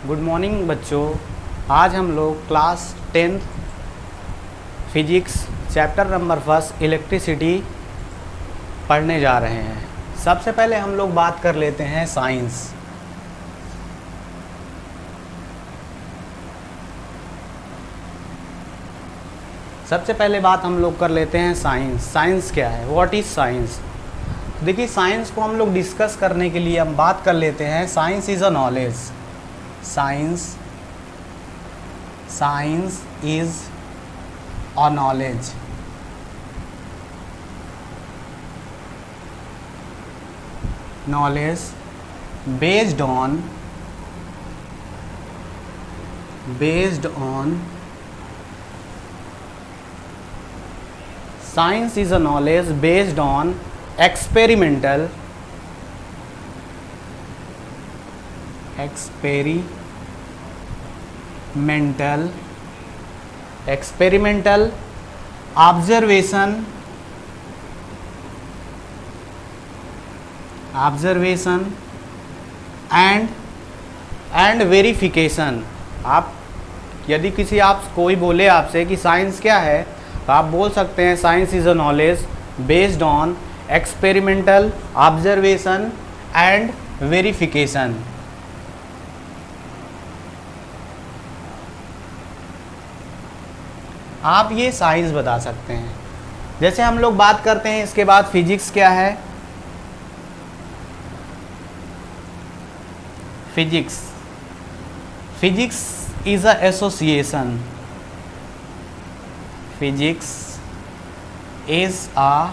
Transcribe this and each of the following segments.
Good morning बच्चों। आज हम लोग class 10th physics chapter number 1 electricity पढ़ने जा रहे हैं। सबसे पहले हम लोग बात कर लेते हैं साइंस। सबसे पहले बात हम लोग कर लेते हैं साइंस। साइंस क्या है? What is science? देखिए, साइंस को हम लोग डिस्कस करने के लिए हम बात कर लेते हैं science is a knowledge. Science is a knowledge. Knowledge based on science is a knowledge based on experimental observation and verification. आप यदि कोई बोले आपसे कि साइंस क्या है, तो आप बोल सकते हैं science is a knowledge based on experimental observation and verification. आप ये साइंस बता सकते हैं। जैसे हम लोग बात करते हैं इसके बाद फिजिक्स क्या है। Physics is a association. Physics is a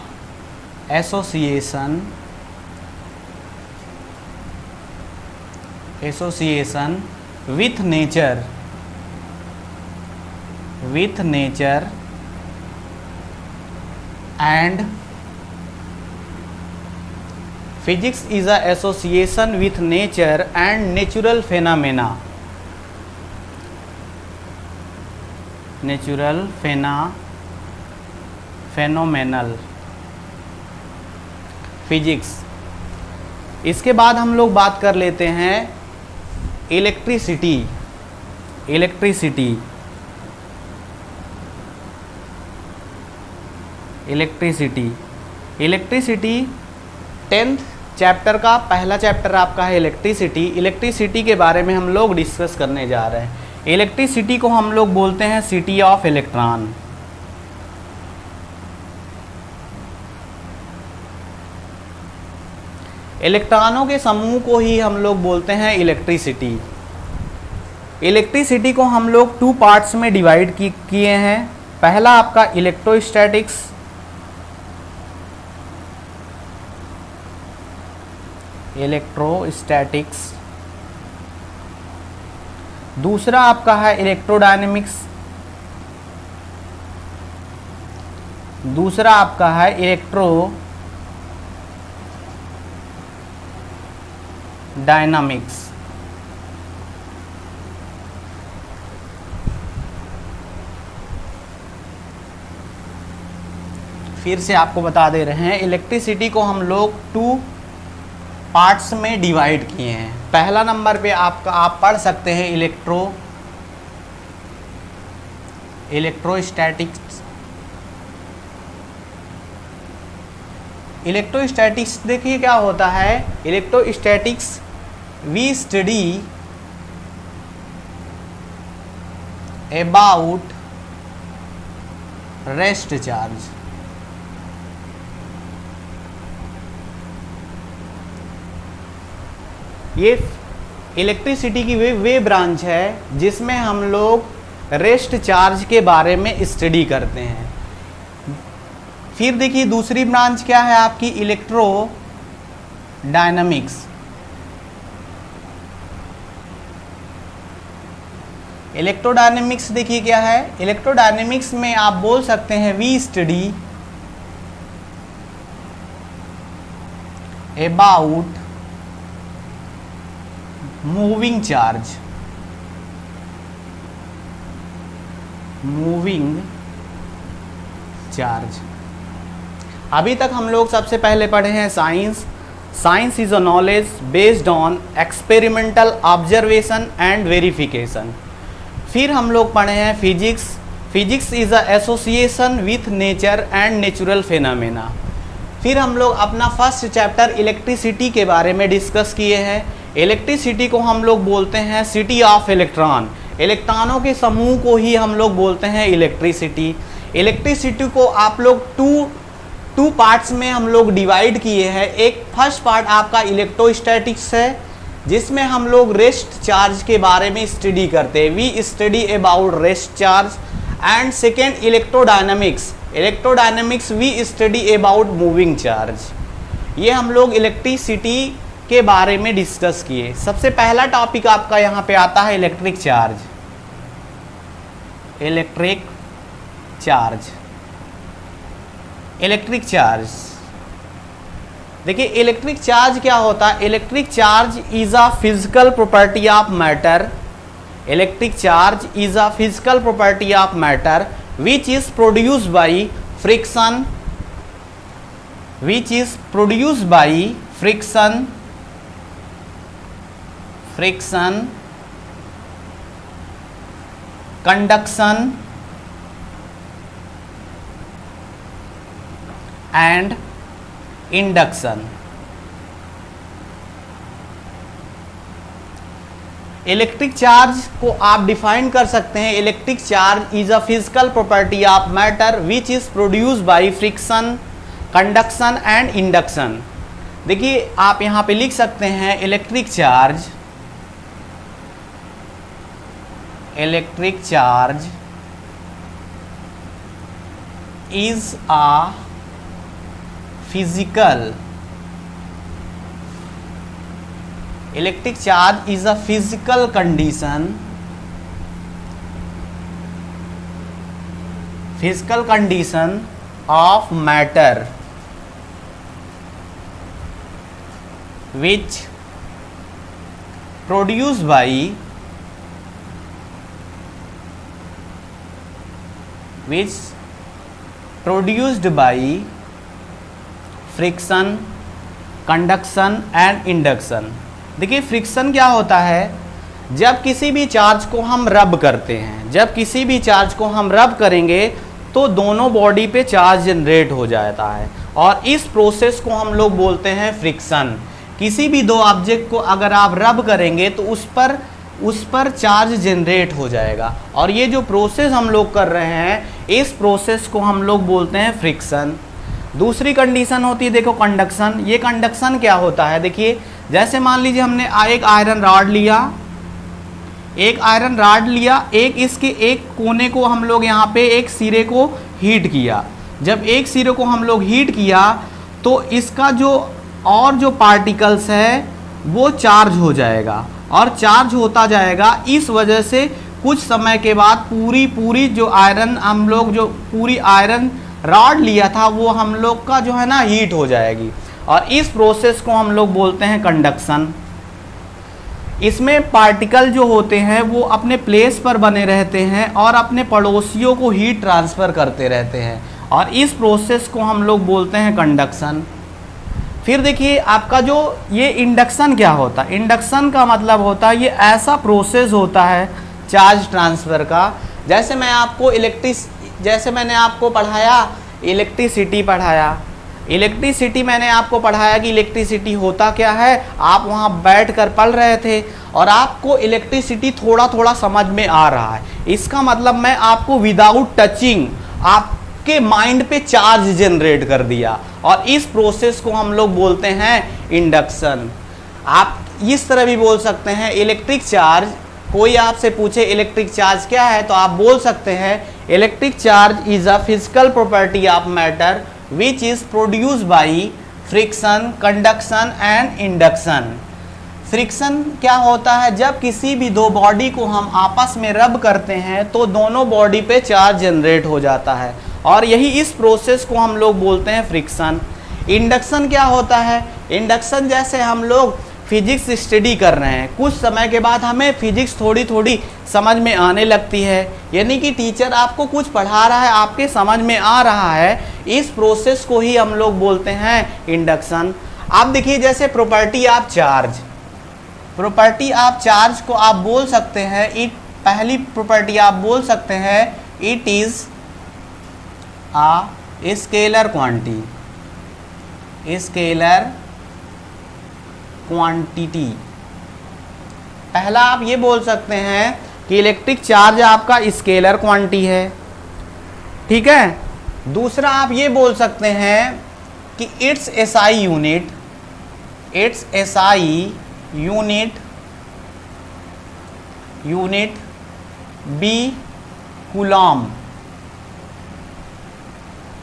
association with nature and physics is a association with nature and natural phenomena. phenomenal physics. इसके बाद हम लोग बात कर लेते हैं इलेक्ट्रिसिटी। इलेक्ट्रिसिटी 10th चैप्टर का पहला चैप्टर आपका है इलेक्ट्रिसिटी। इलेक्ट्रिसिटी के बारे में हम लोग डिस्कस करने जा रहे हैं। इलेक्ट्रिसिटी को हम लोग बोलते हैं सिटी ऑफ इलेक्ट्रॉन। इलेक्ट्रॉनों के समूह को ही हम लोग बोलते हैं इलेक्ट्रिसिटी। इलेक्ट्रिसिटी को हम लोग 2 पार्ट्स में डिवाइड किए हैं। पहला आपका इलेक्ट्रोस्टैटिक्स, दूसरा आपका है इलेक्ट्रोडायनेमिक्स, दूसरा आपका है इलेक्ट्रोडायनामिक्स। फिर से आपको बता दे रहे हैं, इलेक्ट्रिसिटी को हम लोग 2 पार्ट्स में डिवाइड किए हैं। पहला नंबर पे आप पढ़ सकते हैं इलेक्ट्रोस्टैटिक्स। देखिए क्या होता है electrostatics. We study about rest charge. ये इलेक्ट्रिसिटी की वे ब्रांच है जिसमें हम लोग रेस्ट चार्ज के बारे में स्टडी करते हैं। फिर देखिए दूसरी ब्रांच क्या है आपकी, इलेक्ट्रोडायनामिक्स। इलेक्ट्रोडायनामिक्स देखिए क्या है, इलेक्ट्रोडायनामिक्स में आप बोल सकते हैं we study about moving charge. अभी तक हम लोग सबसे पहले पढ़े हैं science. Science is a knowledge based on experimental observation and verification. फिर हम लोग पढ़े हैं physics. Physics is a association with nature and natural phenomena. फिर हम लोग अपना फर्स्ट चैप्टर इलेक्ट्रिसिटी के बारे में डिस्कस किए हैं। इलेक्ट्रिसिटी को हम लोग बोलते हैं सिटी ऑफ इलेक्ट्रॉन। इलेक्ट्रॉनों के समूह को ही हम लोग बोलते हैं इलेक्ट्रिसिटी। इलेक्ट्रिसिटी को आप लोग टू पार्ट्स में हम लोग डिवाइड किए हैं। एक फर्स्ट पार्ट आपका इलेक्ट्रोस्टैटिक्स है, जिसमें हम लोग रेस्ट चार्ज के बारे में स्टडी करते हैं। We study about rest charge. And second electrodynamics. Electrodynamics we study about moving charge. ये हम लोग इलेक्ट्रिसिटी के बारे में डिस्कस किए। सबसे पहला टॉपिक आपका यहाँ पे आता है electric charge. Electric charge, electric charge. देखिए इलेक्ट्रिक चार्ज क्या होता है। Electric charge is a physical property of matter. Electric charge is a physical property of matter which is produced by friction, which is produced by friction, conduction and induction। Electric charge को आप define कर सकते हैं। Electric charge is a physical property of matter which is produced by friction, conduction and induction. देखिए आप यहाँ पे लिख सकते हैं electric charge, electric charge is a physical, electric charge is a physical condition, physical condition of matter which produced by friction, conduction and induction. देखिए friction क्या होता है, जब किसी भी चार्ज को हम रब करते हैं, जब किसी भी चार्ज को हम रब करेंगे तो दोनों बॉडी पे चार्ज जनरेट हो जाता है और इस प्रोसेस को हम लोग बोलते हैं फ्रिक्शन। किसी भी दो ऑब्जेक्ट को अगर आप रब करेंगे तो उस पर चार्ज जनरेट हो जाएगा और ये जो प्रोसेस हम लोग कर रहे हैं इस प्रोसेस को हम लोग बोलते हैं फ्रिक्शन। दूसरी कंडीशन होती है देखो कंडक्शन। ये कंडक्शन क्या होता है, देखिए जैसे मान लीजिए हमने एक आयरन रॉड लिया, एक इसके एक कोने को हम लोग यहाँ पे एक सिरे को हीट किया। जब एक सिरे को हम लोग हीट किया तो इसका जो पार्टिकल्स है वो चार्ज हो जाएगा और चार्ज होता जाएगा। इस वजह से कुछ समय के बाद पूरी जो आयरन हम लोग जो पूरी आयरन रॉड लिया था वो हम लोग का जो है ना हीट हो जाएगी और इस प्रोसेस को हम लोग बोलते हैं कंडक्शन। इसमें पार्टिकल जो होते हैं वो अपने प्लेस पर बने रहते हैं और अपने पड़ोसियों को हीट ट्रांसफ़र करते रहते हैं और इस प्रोसेस को हम लोग बोलते हैं कंडक्शन। फिर देखिए आपका जो ये इंडक्शन क्या होता है, इंडक्शन का मतलब होता है ये ऐसा प्रोसेस होता है चार्ज ट्रांसफ़र का। जैसे मैंने आपको पढ़ाया इलेक्ट्रिसिटी मैंने आपको पढ़ाया कि इलेक्ट्रिसिटी होता क्या है। आप वहाँ बैठकर पढ़ रहे थे और आपको इलेक्ट्रिसिटी थोड़ा थोड़ा समझ में आ रहा है। इसका मतलब मैं आपको विदाउट टचिंग आपके माइंड पे चार्ज जनरेट कर दिया और इस प्रोसेस को हम लोग बोलते हैं इंडक्शन। आप इस तरह भी बोल सकते हैं इलेक्ट्रिक चार्ज। कोई आपसे पूछे इलेक्ट्रिक चार्ज क्या है तो आप बोल सकते हैं electric charge is a physical property of matter which is produced by friction, conduction and induction। Friction क्या होता है, जब किसी भी दो बॉडी को हम आपस में रब करते हैं तो दोनों बॉडी पे चार्ज जनरेट हो जाता है और यही इस प्रोसेस को हम लोग बोलते हैं फ्रिक्शन। इंडक्शन क्या होता है, इंडक्शन जैसे हम लोग फिजिक्स स्टडी कर रहे हैं, कुछ समय के बाद हमें फिजिक्स थोड़ी थोड़ी समझ में आने लगती है, यानी कि टीचर आपको कुछ पढ़ा रहा है, आपके समझ में आ रहा है, इस प्रोसेस को ही हम लोग बोलते हैं इंडक्शन। आप देखिए जैसे property of charge, property of charge को आप बोल सकते हैं, इट पहली प्रॉपर्टी आप बोल सकते हैं it is a scalar quantity, scalar quantity. पहला आप ये बोल सकते हैं कि इलेक्ट्रिक चार्ज आपका स्केलर क्वांटिटी है, ठीक है। दूसरा आप ये बोल सकते हैं कि it's SI unit, it's SI unit unit be coulomb,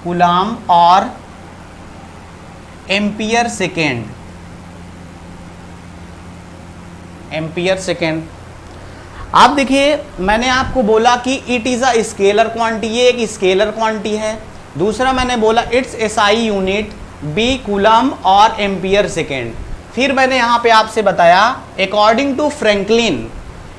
coulomb और एम्पियर सेकेंड, एम्पियर सेकेंड। आप देखिए मैंने आपको बोला कि it is a scalar quantity, ये एक स्केलर क्वांटिटी है। दूसरा मैंने बोला it's SI unit be coulomb और एम्पियर सेकेंड। फिर मैंने यहाँ पे आपसे बताया अकॉर्डिंग टू फ्रैंकलिन,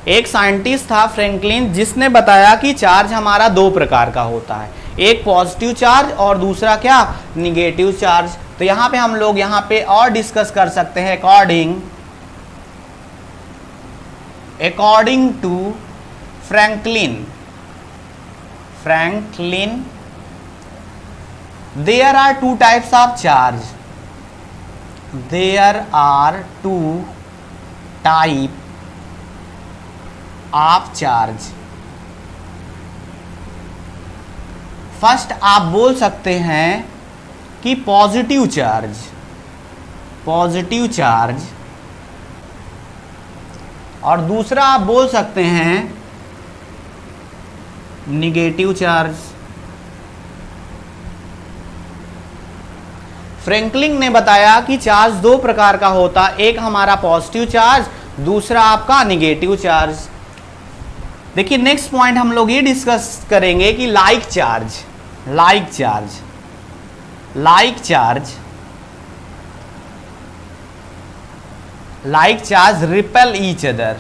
एक साइंटिस्ट था फ्रैंकलिन जिसने बताया कि चार्ज हमारा दो प्रकार का होता है, एक पॉजिटिव चार्ज और दूसरा क्या, निगेटिव चार्ज। तो यहाँ पे हम लोग यहाँ पे और डिस्कस कर सकते हैं according to Franklin, Franklin there are two types of charge, there are two type of charge। First आप बोल सकते हैं कि पॉजिटिव चार्ज, पॉजिटिव चार्ज, और दूसरा आप बोल सकते हैं निगेटिव चार्ज। फ्रैंकलिन ने बताया कि चार्ज दो प्रकार का होता, एक हमारा पॉजिटिव चार्ज, दूसरा आपका निगेटिव चार्ज। देखिए नेक्स्ट पॉइंट हम लोग ये डिस्कस करेंगे कि like charge, like charge, like charge, like charge repel each other,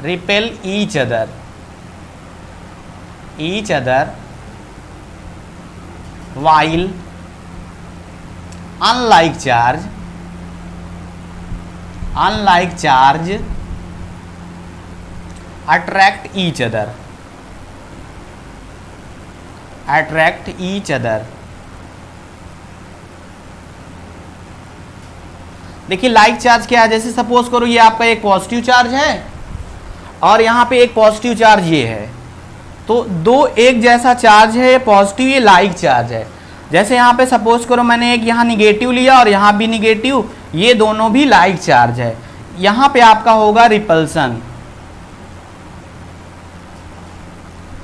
repel each other, each other while unlike charge, unlike charge attract each other, attract each other। देखिए like charge क्या है, जैसे suppose करो ये आपका एक पॉजिटिव चार्ज है और यहाँ पे एक पॉजिटिव चार्ज ये है, तो दो एक जैसा चार्ज है, ये पॉजिटिव, ये लाइक चार्ज है। जैसे यहाँ पे सपोज करो मैंने एक यहाँ निगेटिव लिया और यहाँ भी निगेटिव, ये दोनों भी लाइक चार्ज है। यहाँ पे आपका होगा रिपल्सन,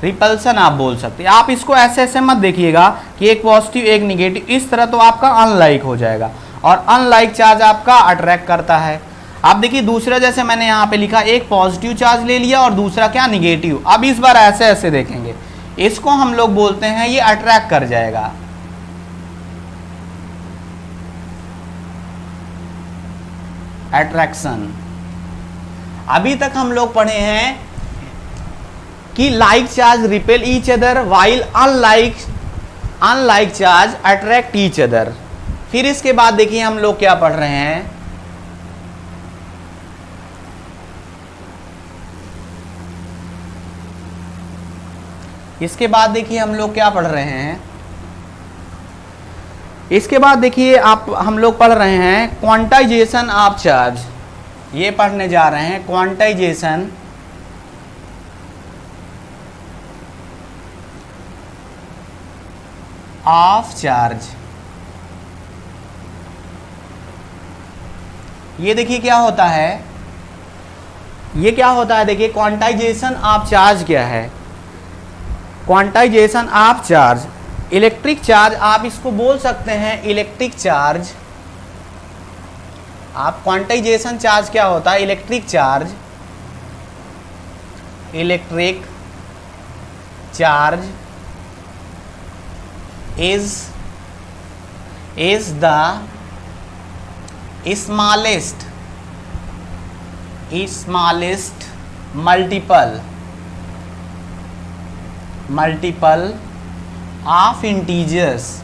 रिपल्सन आप बोल सकते हैं। आप इसको ऐसे ऐसे मत देखिएगा कि एक पॉजिटिव एक निगेटिव, इस तरह तो आपका अनलाइक हो जाएगा, और अनलाइक चार्ज आपका अट्रैक्ट करता है। आप देखिए दूसरा, जैसे मैंने यहाँ पे लिखा एक पॉजिटिव चार्ज ले लिया और दूसरा क्या, निगेटिव। अब इस बार ऐसे ऐसे देखेंगे, इसको हम लोग बोलते हैं ये अट्रैक्ट कर जाएगा, अट्रैक्शन। अभी तक हम लोग पढ़े हैं कि like charge repel each other while unlike charge attract each other. फिर इसके बाद देखिए हम लोग क्या पढ़ रहे हैं, इसके बाद देखिए हम लोग क्या पढ़ रहे हैं, इसके बाद देखिए आप हम लोग पढ़ रहे हैं क्वांटाइजेशन ऑफ चार्ज। ये पढ़ने जा रहे हैं क्वांटाइजेशन ऑफ चार्ज। ये देखिए क्या होता है, ये क्या होता है, देखिए क्वांटाइजेशन ऑफ चार्ज क्या है। Quantization of charge, electric charge आप इसको बोल सकते हैं इलेक्ट्रिक चार्ज। आप क्वांटाइजेशन चार्ज क्या होता है, electric charge, electric charge is the smallest multiple of integers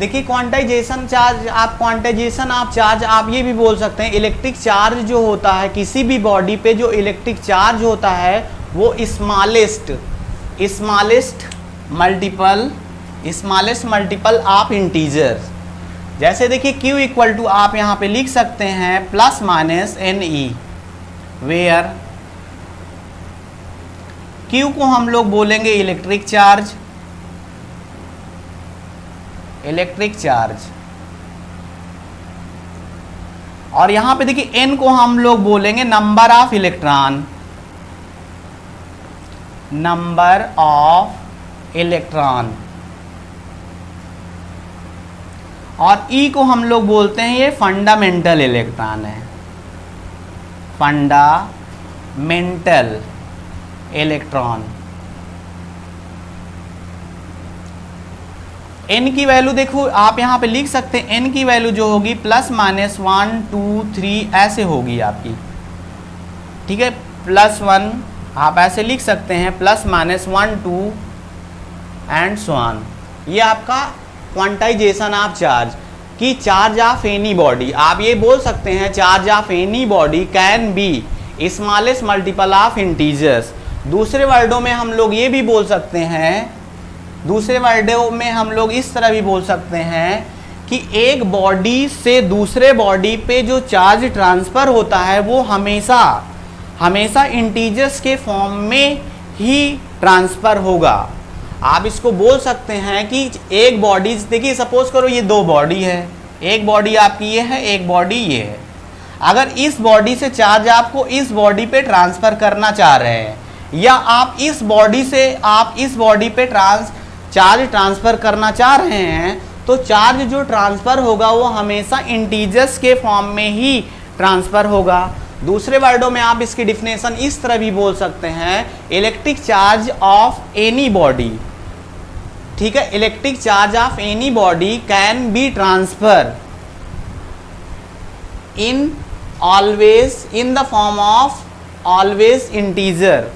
देखिए क्वांटाइजेशन चार्ज, आप क्वांटाइजेशन आप चार्ज आप ये भी बोल सकते हैं, इलेक्ट्रिक चार्ज जो होता है किसी भी बॉडी पे जो इलेक्ट्रिक चार्ज होता है वो स्मॉलेस्ट मल्टीपल ऑफ इंटीजर। जैसे देखिए Q इक्वल टू आप यहाँ पे लिख सकते हैं plus minus NE, where Q को हम लोग बोलेंगे इलेक्ट्रिक चार्ज, और यहां पे देखिए N को हम लोग बोलेंगे नंबर ऑफ इलेक्ट्रॉन, और E को हम लोग बोलते हैं ये फंडामेंटल इलेक्ट्रॉन है, फंडामेंटल इलेक्ट्रॉन। N की वैल्यू देखो आप यहाँ पे लिख सकते हैं, N की वैल्यू जो होगी प्लस माइनस 1 2 3 ऐसे होगी आपकी, ठीक है, +1 आप ऐसे लिख सकते हैं, plus minus 1 2 and so on. ये आपका क्वांटाइजेशन ऑफ चार्ज कि चार्ज ऑफ एनी बॉडी, आप ये बोल सकते हैं charge of any body can be smallest multiple of integers. दूसरे वर्डों में हम लोग ये भी बोल सकते हैं, दूसरे वर्डों में हम लोग इस तरह भी बोल सकते हैं कि एक बॉडी से दूसरे बॉडी पे जो चार्ज ट्रांसफ़र होता है वो हमेशा इंटीजर्स के फॉर्म में ही ट्रांसफ़र होगा। आप इसको बोल सकते हैं कि एक बॉडी, देखिए सपोज करो ये दो बॉडी है, एक बॉडी आपकी ये है, एक बॉडी ये है। अगर इस बॉडी से चार्ज आपको इस बॉडी पे ट्रांसफ़र करना चाह रहे हैं, या आप इस बॉडी से इस बॉडी पे चार्ज ट्रांसफ़र करना चाह रहे हैं, तो चार्ज जो ट्रांसफ़र होगा वो हमेशा इंटीजर्स के फॉर्म में ही ट्रांसफ़र होगा। दूसरे वर्डों में आप इसकी डिफिनेशन इस तरह भी बोल सकते हैं, electric charge of any body, ठीक है, electric charge of any body can be transfer in the form of always integer,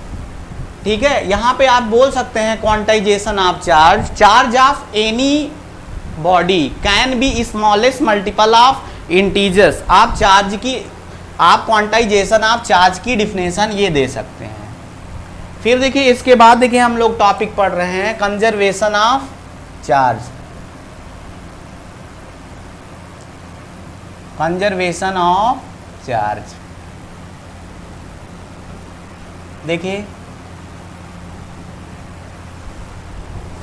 ठीक है। यहाँ पे आप बोल सकते हैं quantization of charge of any body can be smallest multiple of integers. आप क्वांटाइजेशन ऑफ चार्ज की डिफिनेशन ये दे सकते हैं। फिर देखिए इसके बाद देखिए हम लोग टॉपिक पढ़ रहे हैं conservation of charge, conservation of charge. देखिए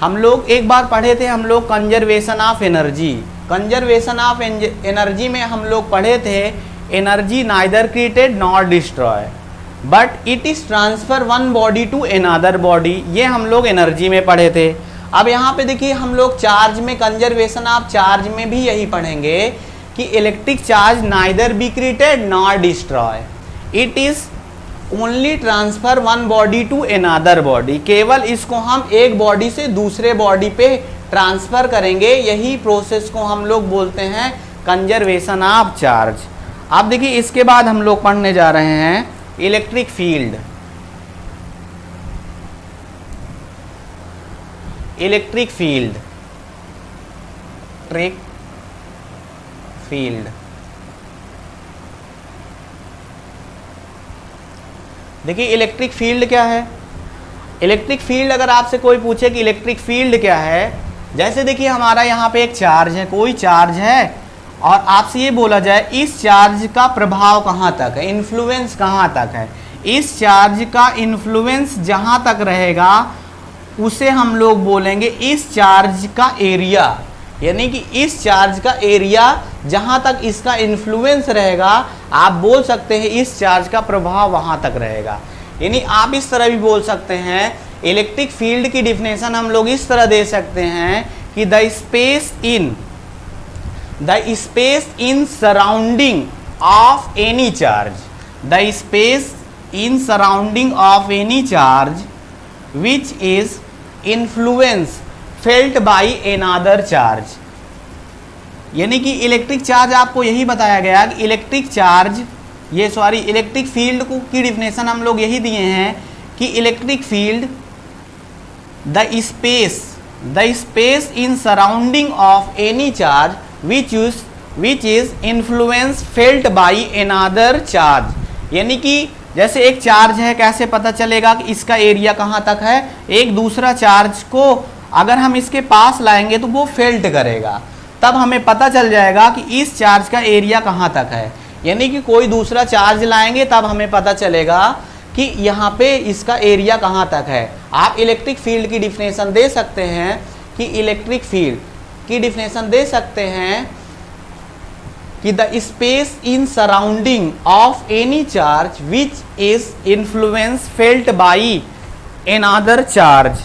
हम लोग एक बार पढ़े थे, हम लोग conservation of energy, conservation of energy में हम लोग पढ़े थे energy neither created nor destroy but it is transfer one body to another body, ये हम लोग एनर्जी में पढ़े थे। अब यहाँ पे देखिए हम लोग चार्ज में, कंजर्वेशन ऑफ चार्ज में भी यही पढ़ेंगे कि electric charge neither be created nor destroy, it is only transfer one body to another body, केवल इसको हम एक बॉडी से दूसरे बॉडी पे ट्रांसफर करेंगे, यही प्रोसेस को हम लोग बोलते हैं कंजर्वेशन ऑफ चार्ज। अब देखिए इसके बाद हम लोग पढ़ने जा रहे हैं electric field, electric field, electric field. देखिए इलेक्ट्रिक फील्ड क्या है, इलेक्ट्रिक फील्ड अगर आपसे कोई पूछे कि इलेक्ट्रिक फील्ड क्या है, जैसे देखिए हमारा यहाँ पे एक चार्ज है, कोई चार्ज है, और आपसे ये बोला जाए इस चार्ज का प्रभाव कहाँ तक है, इन्फ्लुएंस कहाँ तक है, इस चार्ज का इन्फ्लुएंस जहाँ तक रहेगा उसे हम लोग बोलेंगे इस चार्ज का एरिया, यानी कि इस चार्ज का एरिया जहाँ तक इसका इन्फ्लुएंस रहेगा आप बोल सकते हैं इस चार्ज का प्रभाव वहाँ तक रहेगा। यानी आप इस तरह भी बोल सकते हैं, इलेक्ट्रिक फील्ड की डिफिनेशन हम लोग इस तरह दे सकते हैं कि the space in surrounding of any charge, the space in surrounding of any charge which is influence felt by another charge. यानी कि इलेक्ट्रिक चार्ज आपको यही बताया गया कि इलेक्ट्रिक फील्ड की डिफिनेशन हम लोग यही दिए हैं कि electric field the space the space in surrounding of any charge which is influence felt by another charge. यानी कि जैसे एक चार्ज है, कैसे पता चलेगा कि इसका एरिया कहाँ तक है? एक दूसरा चार्ज को अगर हम इसके पास लाएंगे तो वो फेल्ट करेगा, तब हमें पता चल जाएगा कि इस चार्ज का एरिया कहाँ तक है। यानी कि कोई दूसरा चार्ज लाएंगे तब हमें पता चलेगा कि यहाँ पे इसका एरिया कहाँ तक है। आप इलेक्ट्रिक फील्ड की डिफिनेशन दे सकते हैं कि इलेक्ट्रिक फील्ड की डिफिनेशन दे सकते हैं कि the space in surrounding of any charge which is influence felt by another charge.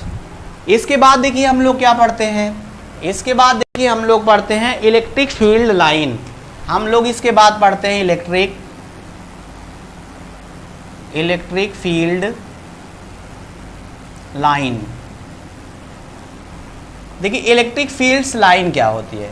इसके बाद देखिए हम लोग क्या पढ़ते हैं, इसके बाद देखिए हम लोग पढ़ते हैं इलेक्ट्रिक फील्ड लाइन। हम लोग इसके बाद पढ़ते हैं इलेक्ट्रिक फील्ड लाइन। देखिए इलेक्ट्रिक फील्ड्स लाइन क्या होती है?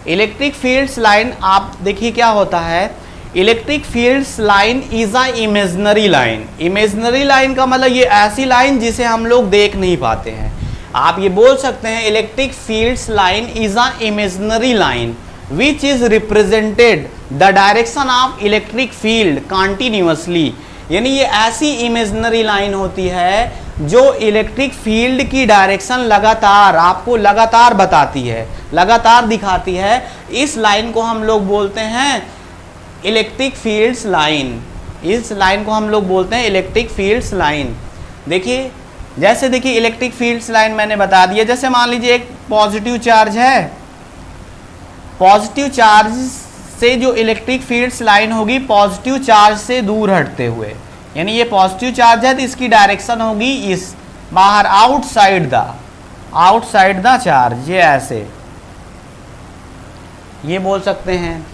इलेक्ट्रिक फील्ड्स लाइन आप देखिए क्या होता है। Electric fields line is a imaginary line. Imaginary line का मतलब ये ऐसी लाइन जिसे हम लोग देख नहीं पाते हैं। आप ये बोल सकते हैं electric fields line is a imaginary line which is represented the direction of electric field continuously. यानी ये ऐसी इमेजिनरी लाइन होती है जो इलेक्ट्रिक फील्ड की डायरेक्शन लगातार आपको लगातार बताती है, लगातार दिखाती है। इस लाइन को हम लोग बोलते हैं इलेक्ट्रिक फील्ड्स लाइन। इस लाइन को हम लोग बोलते हैं इलेक्ट्रिक फील्ड्स लाइन। देखिए जैसे देखिए इलेक्ट्रिक फील्ड्स लाइन मैंने बता दिया। जैसे मान लीजिए एक पॉजिटिव चार्ज है, पॉजिटिव चार्ज से जो इलेक्ट्रिक फील्ड्स लाइन होगी पॉजिटिव चार्ज से दूर हटते हुए। यानी ये पॉजिटिव चार्ज है तो इसकी डायरेक्शन होगी इस बाहर, आउटसाइड द चार्ज, ये ऐसे ये बोल सकते हैं।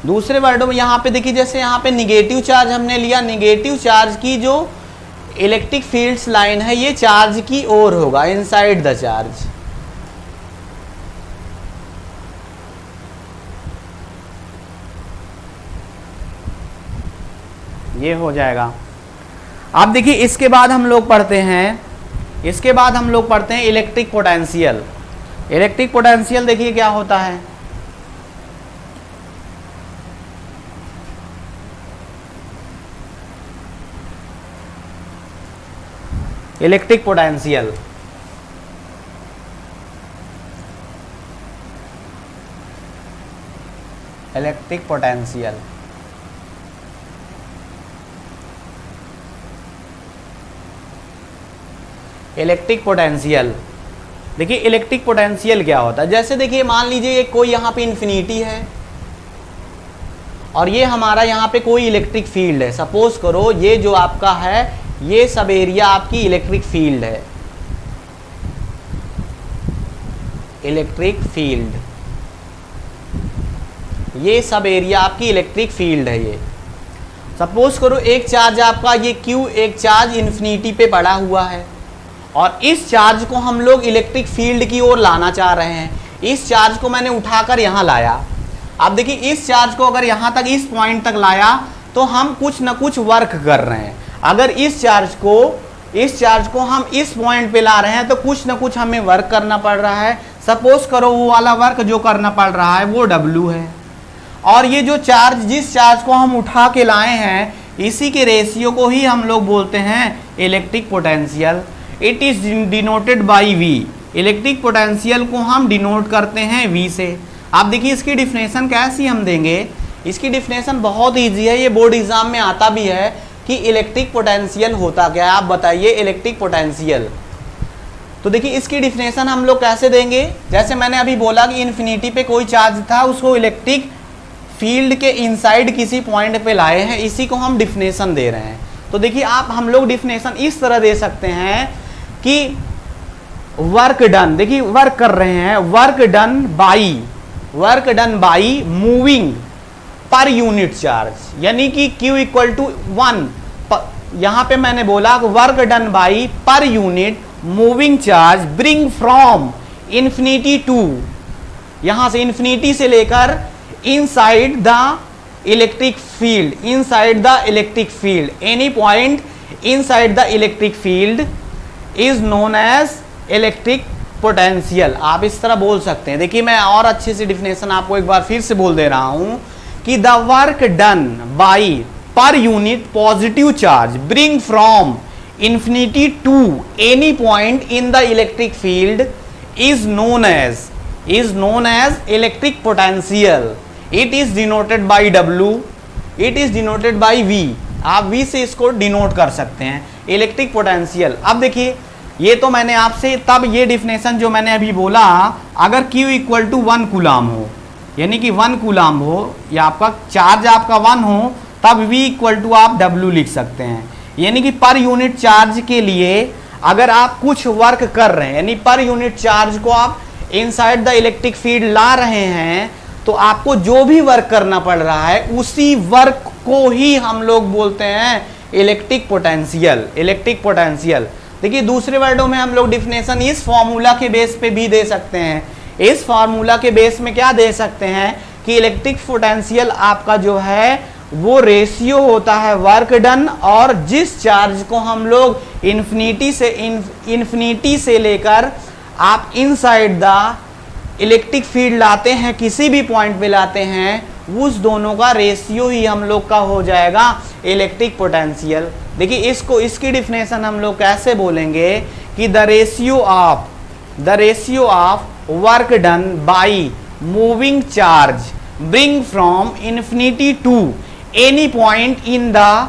दूसरे वर्डों में यहाँ पे देखिए जैसे यहाँ पे निगेटिव चार्ज हमने लिया, निगेटिव चार्ज की जो इलेक्ट्रिक फील्ड्स लाइन है ये चार्ज की ओर होगा, इनसाइड द चार्ज। ये हो जाएगा। अब देखिए इसके बाद हम लोग पढ़ते हैं इलेक्ट्रिक पोटेंशियल। इलेक्ट्रिक पोटेंशियल देखिए क्या होता है। Electric potential electric potential electric potential देखिए इलेक्ट्रिक पोटेंशियल क्या होता है। जैसे देखिए मान लीजिए कोई यहाँ पे इन्फिनिटी है और ये हमारा यहाँ पे कोई इलेक्ट्रिक फील्ड है। सपोज करो ये जो आपका है ये सब एरिया आपकी इलेक्ट्रिक फील्ड है, इलेक्ट्रिक फील्ड, ये सब एरिया आपकी इलेक्ट्रिक फील्ड है। ये सपोज करो एक चार्ज आपका ये Q एक चार्ज इन्फिनिटी पे पड़ा हुआ है और इस चार्ज को हम लोग इलेक्ट्रिक फील्ड की ओर लाना चाह रहे हैं। इस चार्ज को मैंने उठाकर यहाँ लाया। अब देखिए इस चार्ज को अगर यहाँ तक इस पॉइंट तक लाया तो हम कुछ ना कुछ वर्क कर रहे हैं। अगर इस चार्ज को हम इस पॉइंट पे ला रहे हैं तो कुछ ना कुछ हमें वर्क करना पड़ रहा है। सपोज करो वो वाला वर्क जो करना पड़ रहा है वो W है और ये जो चार्ज जिस चार्ज को हम उठा के लाए हैं इसी के रेशियो को ही हम लोग बोलते हैं electric potential. It is denoted by V। Electric potential को हम डिनोट करते हैं V से। आप देखिए इसकी डिफिनेशन कैसी हम देंगे। इसकी डिफिनेशन बहुत ईजी है, ये बोर्ड एग्जाम में आता भी है कि इलेक्ट्रिक पोटेंशियल होता क्या है। आप बताइए इलेक्ट्रिक पोटेंशियल। तो देखिए इसकी डिफिनेशन हम लोग कैसे देंगे। जैसे मैंने अभी बोला कि इन्फिनिटी पे कोई चार्ज था, उसको इलेक्ट्रिक फील्ड के इनसाइड किसी पॉइंट पे लाए हैं, इसी को हम डिफिनेशन दे रहे हैं। तो देखिए आप हम लोग डिफिनेशन इस तरह दे सकते हैं कि वर्क डन, देखिए वर्क कर रहे हैं, वर्क डन बाई मूविंग पर यूनिट चार्ज। यानी कि Q इक्वल टू 1, यहां पे मैंने बोला work done by per unit moving charge bring from infinity to, यहां से इन्फिनिटी से लेकर inside the electric field, any point inside the electric field is known as electric potential, आप इस तरह बोल सकते हैं। देखिए मैं और अच्छे से डिफिनेशन आपको एक बार फिर से बोल दे रहा हूं कि the work done by per unit positive charge bring from infinity to any point in the electric field is known as electric potential. It is denoted by W, it is denoted by V. आप V से इसको denote कर सकते हैं, electric potential. अब देखिए ये तो मैंने आपसे तब ये डिफिनेशन जो मैंने अभी बोला, अगर Q इक्वल टू 1 कूलाम हो, यानी कि 1 कूलाम हो या आपका चार्ज आपका 1 हो, तब V इक्वल टू आप W लिख सकते हैं। यानी कि पर यूनिट चार्ज के लिए अगर आप कुछ वर्क कर रहे हैं, यानी पर यूनिट चार्ज को आप इनसाइड द इलेक्ट्रिक फील्ड ला रहे हैं, तो आपको जो भी वर्क करना पड़ रहा है उसी वर्क को ही हम लोग बोलते हैं इलेक्ट्रिक पोटेंशियल। इलेक्ट्रिक पोटेंशियल देखिए दूसरे वर्डों में हम लोग डिफिनेशन इस फॉर्मूला के बेस पे भी दे सकते हैं। इस फॉर्मूला के बेस में क्या दे सकते हैं कि इलेक्ट्रिक पोटेंशियल आपका जो है वो रेशियो होता है वर्क डन और जिस चार्ज को हम लोग इन्फिनिटी से लेकर आप इनसाइड द इलेक्ट्रिक फील्ड लाते हैं, किसी भी पॉइंट पे लाते हैं, उस दोनों का रेशियो ही हम लोग का हो जाएगा इलेक्ट्रिक पोटेंशियल। देखिए इसकी डिफिनेशन हम लोग कैसे बोलेंगे कि the ratio of work done by moving charge bring from infinity to any point in the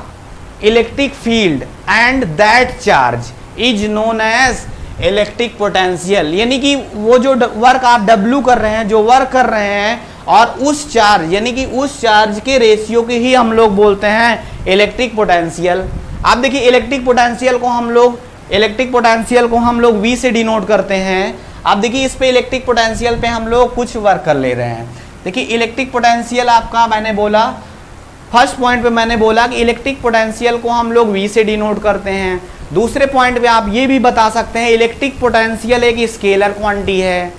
electric field and that charge is known as electric potential। यानी कि वो जो वर्क आप W कर रहे हैं, जो वर्क कर रहे हैं, और उस चार्ज यानी कि उस चार्ज के रेशियो के ही हम लोग बोलते हैं इलेक्ट्रिक पोटेंशियल। आप देखिए इलेक्ट्रिक पोटेंशियल को हम लोग V से डिनोट करते हैं। आप देखिए इस पे इलेक्ट्रिक पोटेंशियल पे हम लोग कुछ वर्क कर ले रहे हैं। देखिए इलेक्ट्रिक पोटेंशियल आपका मैंने बोला फर्स्ट पॉइंट पे मैंने बोला कि इलेक्ट्रिक पोटेंशियल को हम लोग V से डिनोट करते हैं। दूसरे पॉइंट पे आप ये भी बता सकते हैं इलेक्ट्रिक पोटेंशियल एक स्केलर क्वांटिटी है,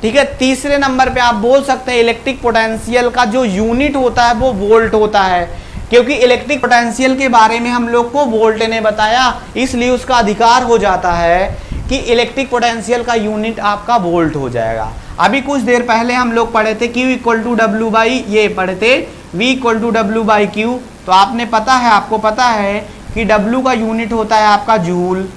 ठीक है। तीसरे नंबर पे आप बोल सकते हैं इलेक्ट्रिक पोटेंशियल का जो यूनिट होता है वो वोल्ट होता है, क्योंकि इलेक्ट्रिक पोटेंशियल के बारे में हम लोग को वोल्ट ने बताया, इसलिए उसका अधिकार हो जाता है कि इलेक्ट्रिक पोटेंशियल का यूनिट आपका वोल्ट हो जाएगा। अभी कुछ देर पहले हम लोग पढ़े थे Q equal to W by, ये पढ़े थे V equal to W by Q। तो आपको पता है कि W का यूनिट होता है आपका जूल,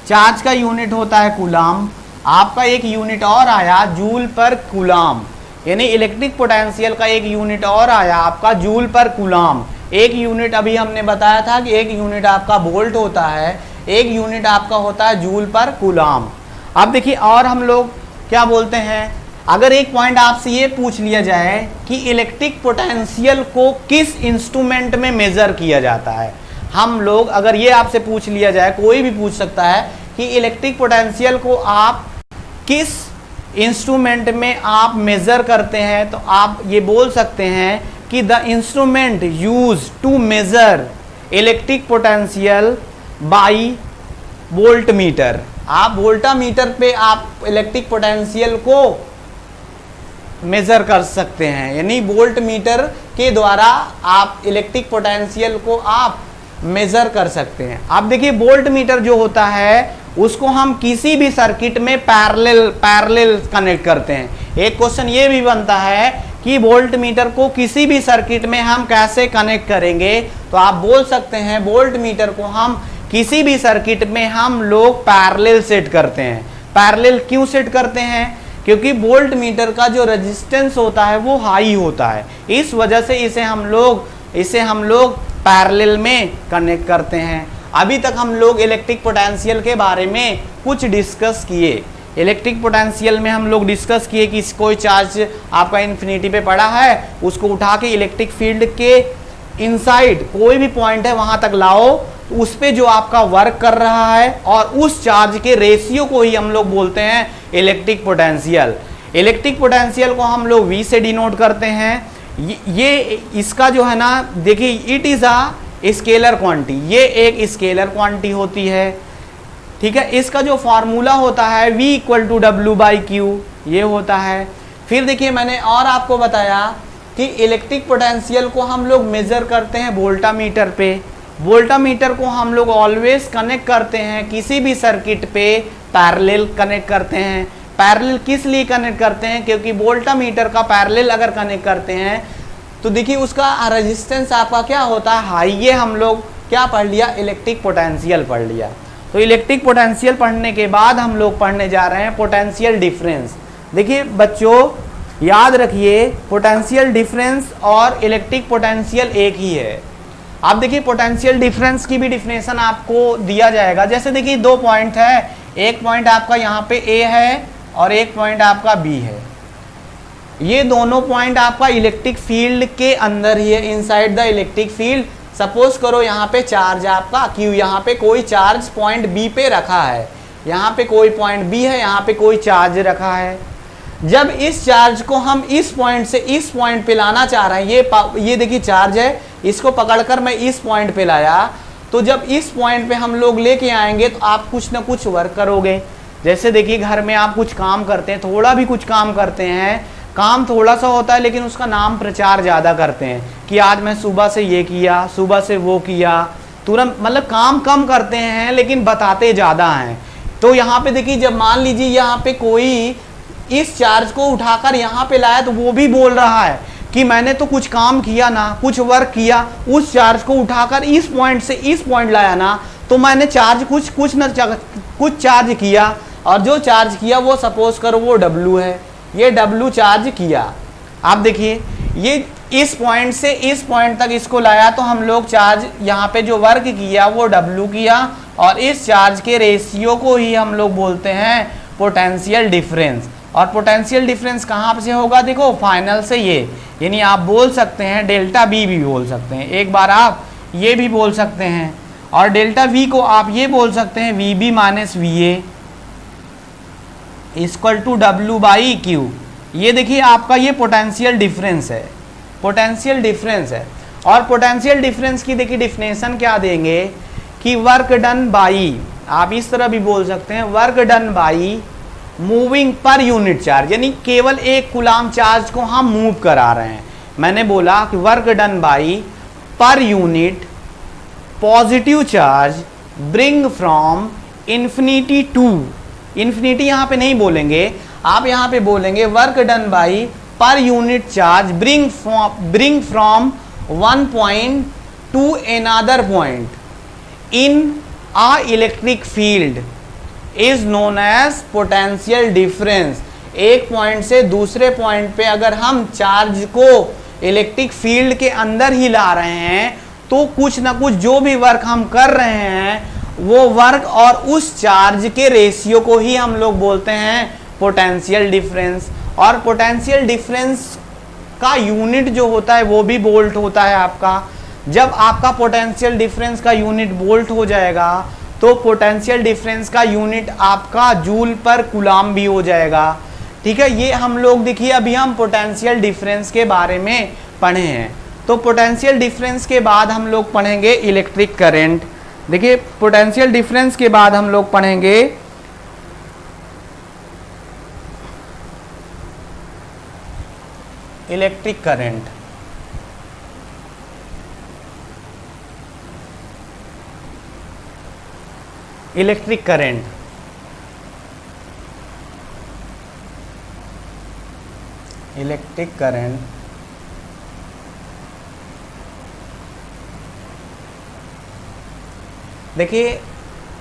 चार्ज का यूनिट होता है कूलाम, आपका एक यूनिट और आया जूल पर कूलाम, यानी इलेक्ट्रिक पोटेंशियल का एक यूनिट और आया आपका जूल पर कूलाम। एक यूनिट अभी हमने बताया था कि एक यूनिट आपका वोल्ट होता है, एक यूनिट आपका होता है जूल पर कूलाम। अब देखिए और हम लोग क्या बोलते हैं, अगर एक पॉइंट आपसे ये पूछ लिया जाए कि इलेक्ट्रिक पोटेंशियल को किस इंस्ट्रूमेंट में मेजर किया जाता है, हम लोग अगर ये आपसे पूछ लिया जाए, कोई भी पूछ सकता है कि इलेक्ट्रिक पोटेंशियल को आप किस इंस्ट्रूमेंट में आप मेजर करते हैं, तो आप ये बोल सकते हैं कि the instrument use to measure electric potential by voltmeter. आप वोल्टामीटर पे आप इलेक्ट्रिक पोटेंशियल को मेजर कर सकते हैं, यानी वोल्ट मीटर के द्वारा आप इलेक्ट्रिक पोटेंशियल को आप मेजर कर सकते हैं। अब देखिए वोल्ट मीटर जो होता है उसको हम किसी भी सर्किट में पैरेलल कनेक्ट करते हैं। एक क्वेश्चन ये भी बनता है कि वोल्ट मीटर को किसी भी सर्किट में हम कैसे कनेक्ट करेंगे, तो आप बोल सकते हैं वोल्ट मीटर को हम किसी भी सर्किट में हम लोग पैरेलल सेट करते हैं। पैरेलल क्यों सेट करते हैं, क्योंकि वोल्ट मीटर का जो रेजिस्टेंस होता है वो हाई होता है, इस वजह से इसे हम लोग पैरेलल में कनेक्ट करते हैं। अभी तक हम लोग इलेक्ट्रिक पोटेंशियल के बारे में कुछ डिस्कस किए। इलेक्ट्रिक पोटेंशियल में हम लोग डिस्कस किए कि कोई चार्ज आपका इन्फिनिटी पे पड़ा है, उसको उठा के इलेक्ट्रिक फील्ड के इनसाइड कोई भी पॉइंट है वहां तक लाओ, उस पे जो आपका वर्क कर रहा है और उस चार्ज के रेशियो को ही हम लोग बोलते हैं इलेक्ट्रिक पोटेंशियल। इलेक्ट्रिक पोटेंशियल को हम लोग V से डिनोट करते हैं। ये इसका जो है ना, देखिए it is a scalar quantity, ये एक स्केलर क्वांटिटी होती है, ठीक है। इसका जो फॉर्मूला होता है V equal to W by Q, ये होता है। फिर देखिए मैंने और आपको बताया कि इलेक्ट्रिक पोटेंशियल को हम लोग मेजर करते हैं वोल्टामीटर पे। वोल्टामीटर को हम लोग ऑलवेज कनेक्ट करते हैं किसी भी सर्किट पे पैरेलल कनेक्ट करते हैं। पैरेलल किस लिए कनेक्ट करते हैं? क्योंकि वोल्टामीटर का पैरेलल अगर कनेक्ट करते हैं तो देखिए उसका रेजिस्टेंस आपका क्या होता है, हाई। ये हम लोग क्या पढ़ लिया, इलेक्ट्रिक पोटेंशियल पढ़ लिया। तो इलेक्ट्रिक पोटेंशियल पढ़ने के बाद हम लोग पढ़ने जा रहे हैं पोटेंशियल डिफरेंस। देखिए बच्चों याद रखिए, पोटेंशियल डिफरेंस और इलेक्ट्रिक पोटेंशियल एक ही है। आप देखिए पोटेंशियल डिफरेंस की भी डिफिनेशन आपको दिया जाएगा। जैसे देखिए दो पॉइंट है, एक पॉइंट आपका यहाँ पे ए है और एक पॉइंट आपका बी है। ये दोनों पॉइंट आपका इलेक्ट्रिक फील्ड के अंदर ही है, inside the electric field. Suppose करो यहाँ पे चार्ज आपका क्यू, यहाँ पे कोई चार्ज पॉइंट बी पे रखा है, यहाँ पे कोई पॉइंट बी है, यहाँ पे कोई चार्ज रखा है। जब इस चार्ज को हम इस पॉइंट से इस पॉइंट पे लाना चाह रहे हैं, ये देखिए चार्ज है, इसको पकड़कर मैं इस पॉइंट पे लाया, तो जब इस पॉइंट पे हम लोग लेके आएंगे तो आप कुछ ना कुछ वर्क करोगे। जैसे देखिए घर में आप कुछ काम करते हैं, थोड़ा भी कुछ काम करते हैं, काम थोड़ा सा होता है लेकिन उसका नाम प्रचार ज़्यादा करते हैं कि आज मैं सुबह से ये किया, सुबह से वो किया, तुरंत मतलब काम कम करते हैं लेकिन बताते ज़्यादा हैं। तो यहाँ पे देखिए जब मान लीजिए यहाँ पे कोई इस चार्ज को उठाकर यहाँ पे लाया तो वो भी बोल रहा है कि मैंने तो कुछ काम किया ना, कुछ वर्क किया, उस चार्ज को उठाकर इस पॉइंट से इस पॉइंट लाया ना, तो मैंने चार्ज कुछ चार्ज किया, और जो चार्ज किया वो सपोज करो वो W है, ये W चार्ज किया। आप देखिए ये इस पॉइंट से इस पॉइंट तक इसको लाया तो हम लोग चार्ज यहाँ पे जो वर्क किया वो W किया, और इस चार्ज के रेशियो को ही हम लोग बोलते हैं पोटेंशियल डिफरेंस। और पोटेंशियल डिफरेंस कहाँ से होगा, देखो फाइनल से ये, यानी आप बोल सकते हैं डेल्टा बी भी बोल सकते हैं, एक बार आप ये भी बोल सकते हैं, और डेल्टा वी को आप ये बोल सकते हैं V B minus V A equal to W by Q. ये देखिए आपका ये पोटेंशियल डिफरेंस है, पोटेंशियल डिफरेंस है। और पोटेंशियल डिफरेंस की देखिए डिफिनेशन क्या देंगे कि वर्क डन बाई, आप इस तरह भी बोल सकते हैं वर्क डन बाई मूविंग पर यूनिट चार्ज, यानी केवल एक कूलाम चार्ज को हम मूव करा रहे हैं। मैंने बोला कि work done by per unit positive charge bring from infinity to, infinity यहाँ पे नहीं बोलेंगे, आप यहाँ पे बोलेंगे work done by per unit charge bring from one point to another point in a electric field is known as potential difference. एक point से दूसरे पॉइंट पे अगर हम चार्ज को इलेक्ट्रिक फील्ड के अंदर ही ला रहे हैं तो कुछ ना कुछ जो भी वर्क हम कर रहे हैं वो वर्क और उस चार्ज के रेशियो को ही हम लोग बोलते हैं पोटेंशियल डिफरेंस। और पोटेंशियल डिफरेंस का यूनिट जो होता है वो भी वोल्ट होता है आपका। जब आपका पोटेंशियल डिफरेंस का यूनिट वोल्ट हो जाएगा तो पोटेंशियल डिफरेंस का यूनिट आपका जूल पर कूलाम भी हो जाएगा। ठीक है, ये हम लोग देखिए अभी हम पोटेंशियल डिफरेंस के बारे में पढ़े हैं। तो पोटेंशियल डिफरेंस के बाद हम लोग पढ़ेंगे इलेक्ट्रिक करंट। देखिए पोटेंशियल डिफरेंस के बाद हम लोग पढ़ेंगे electric current. Electric current electric current देखिए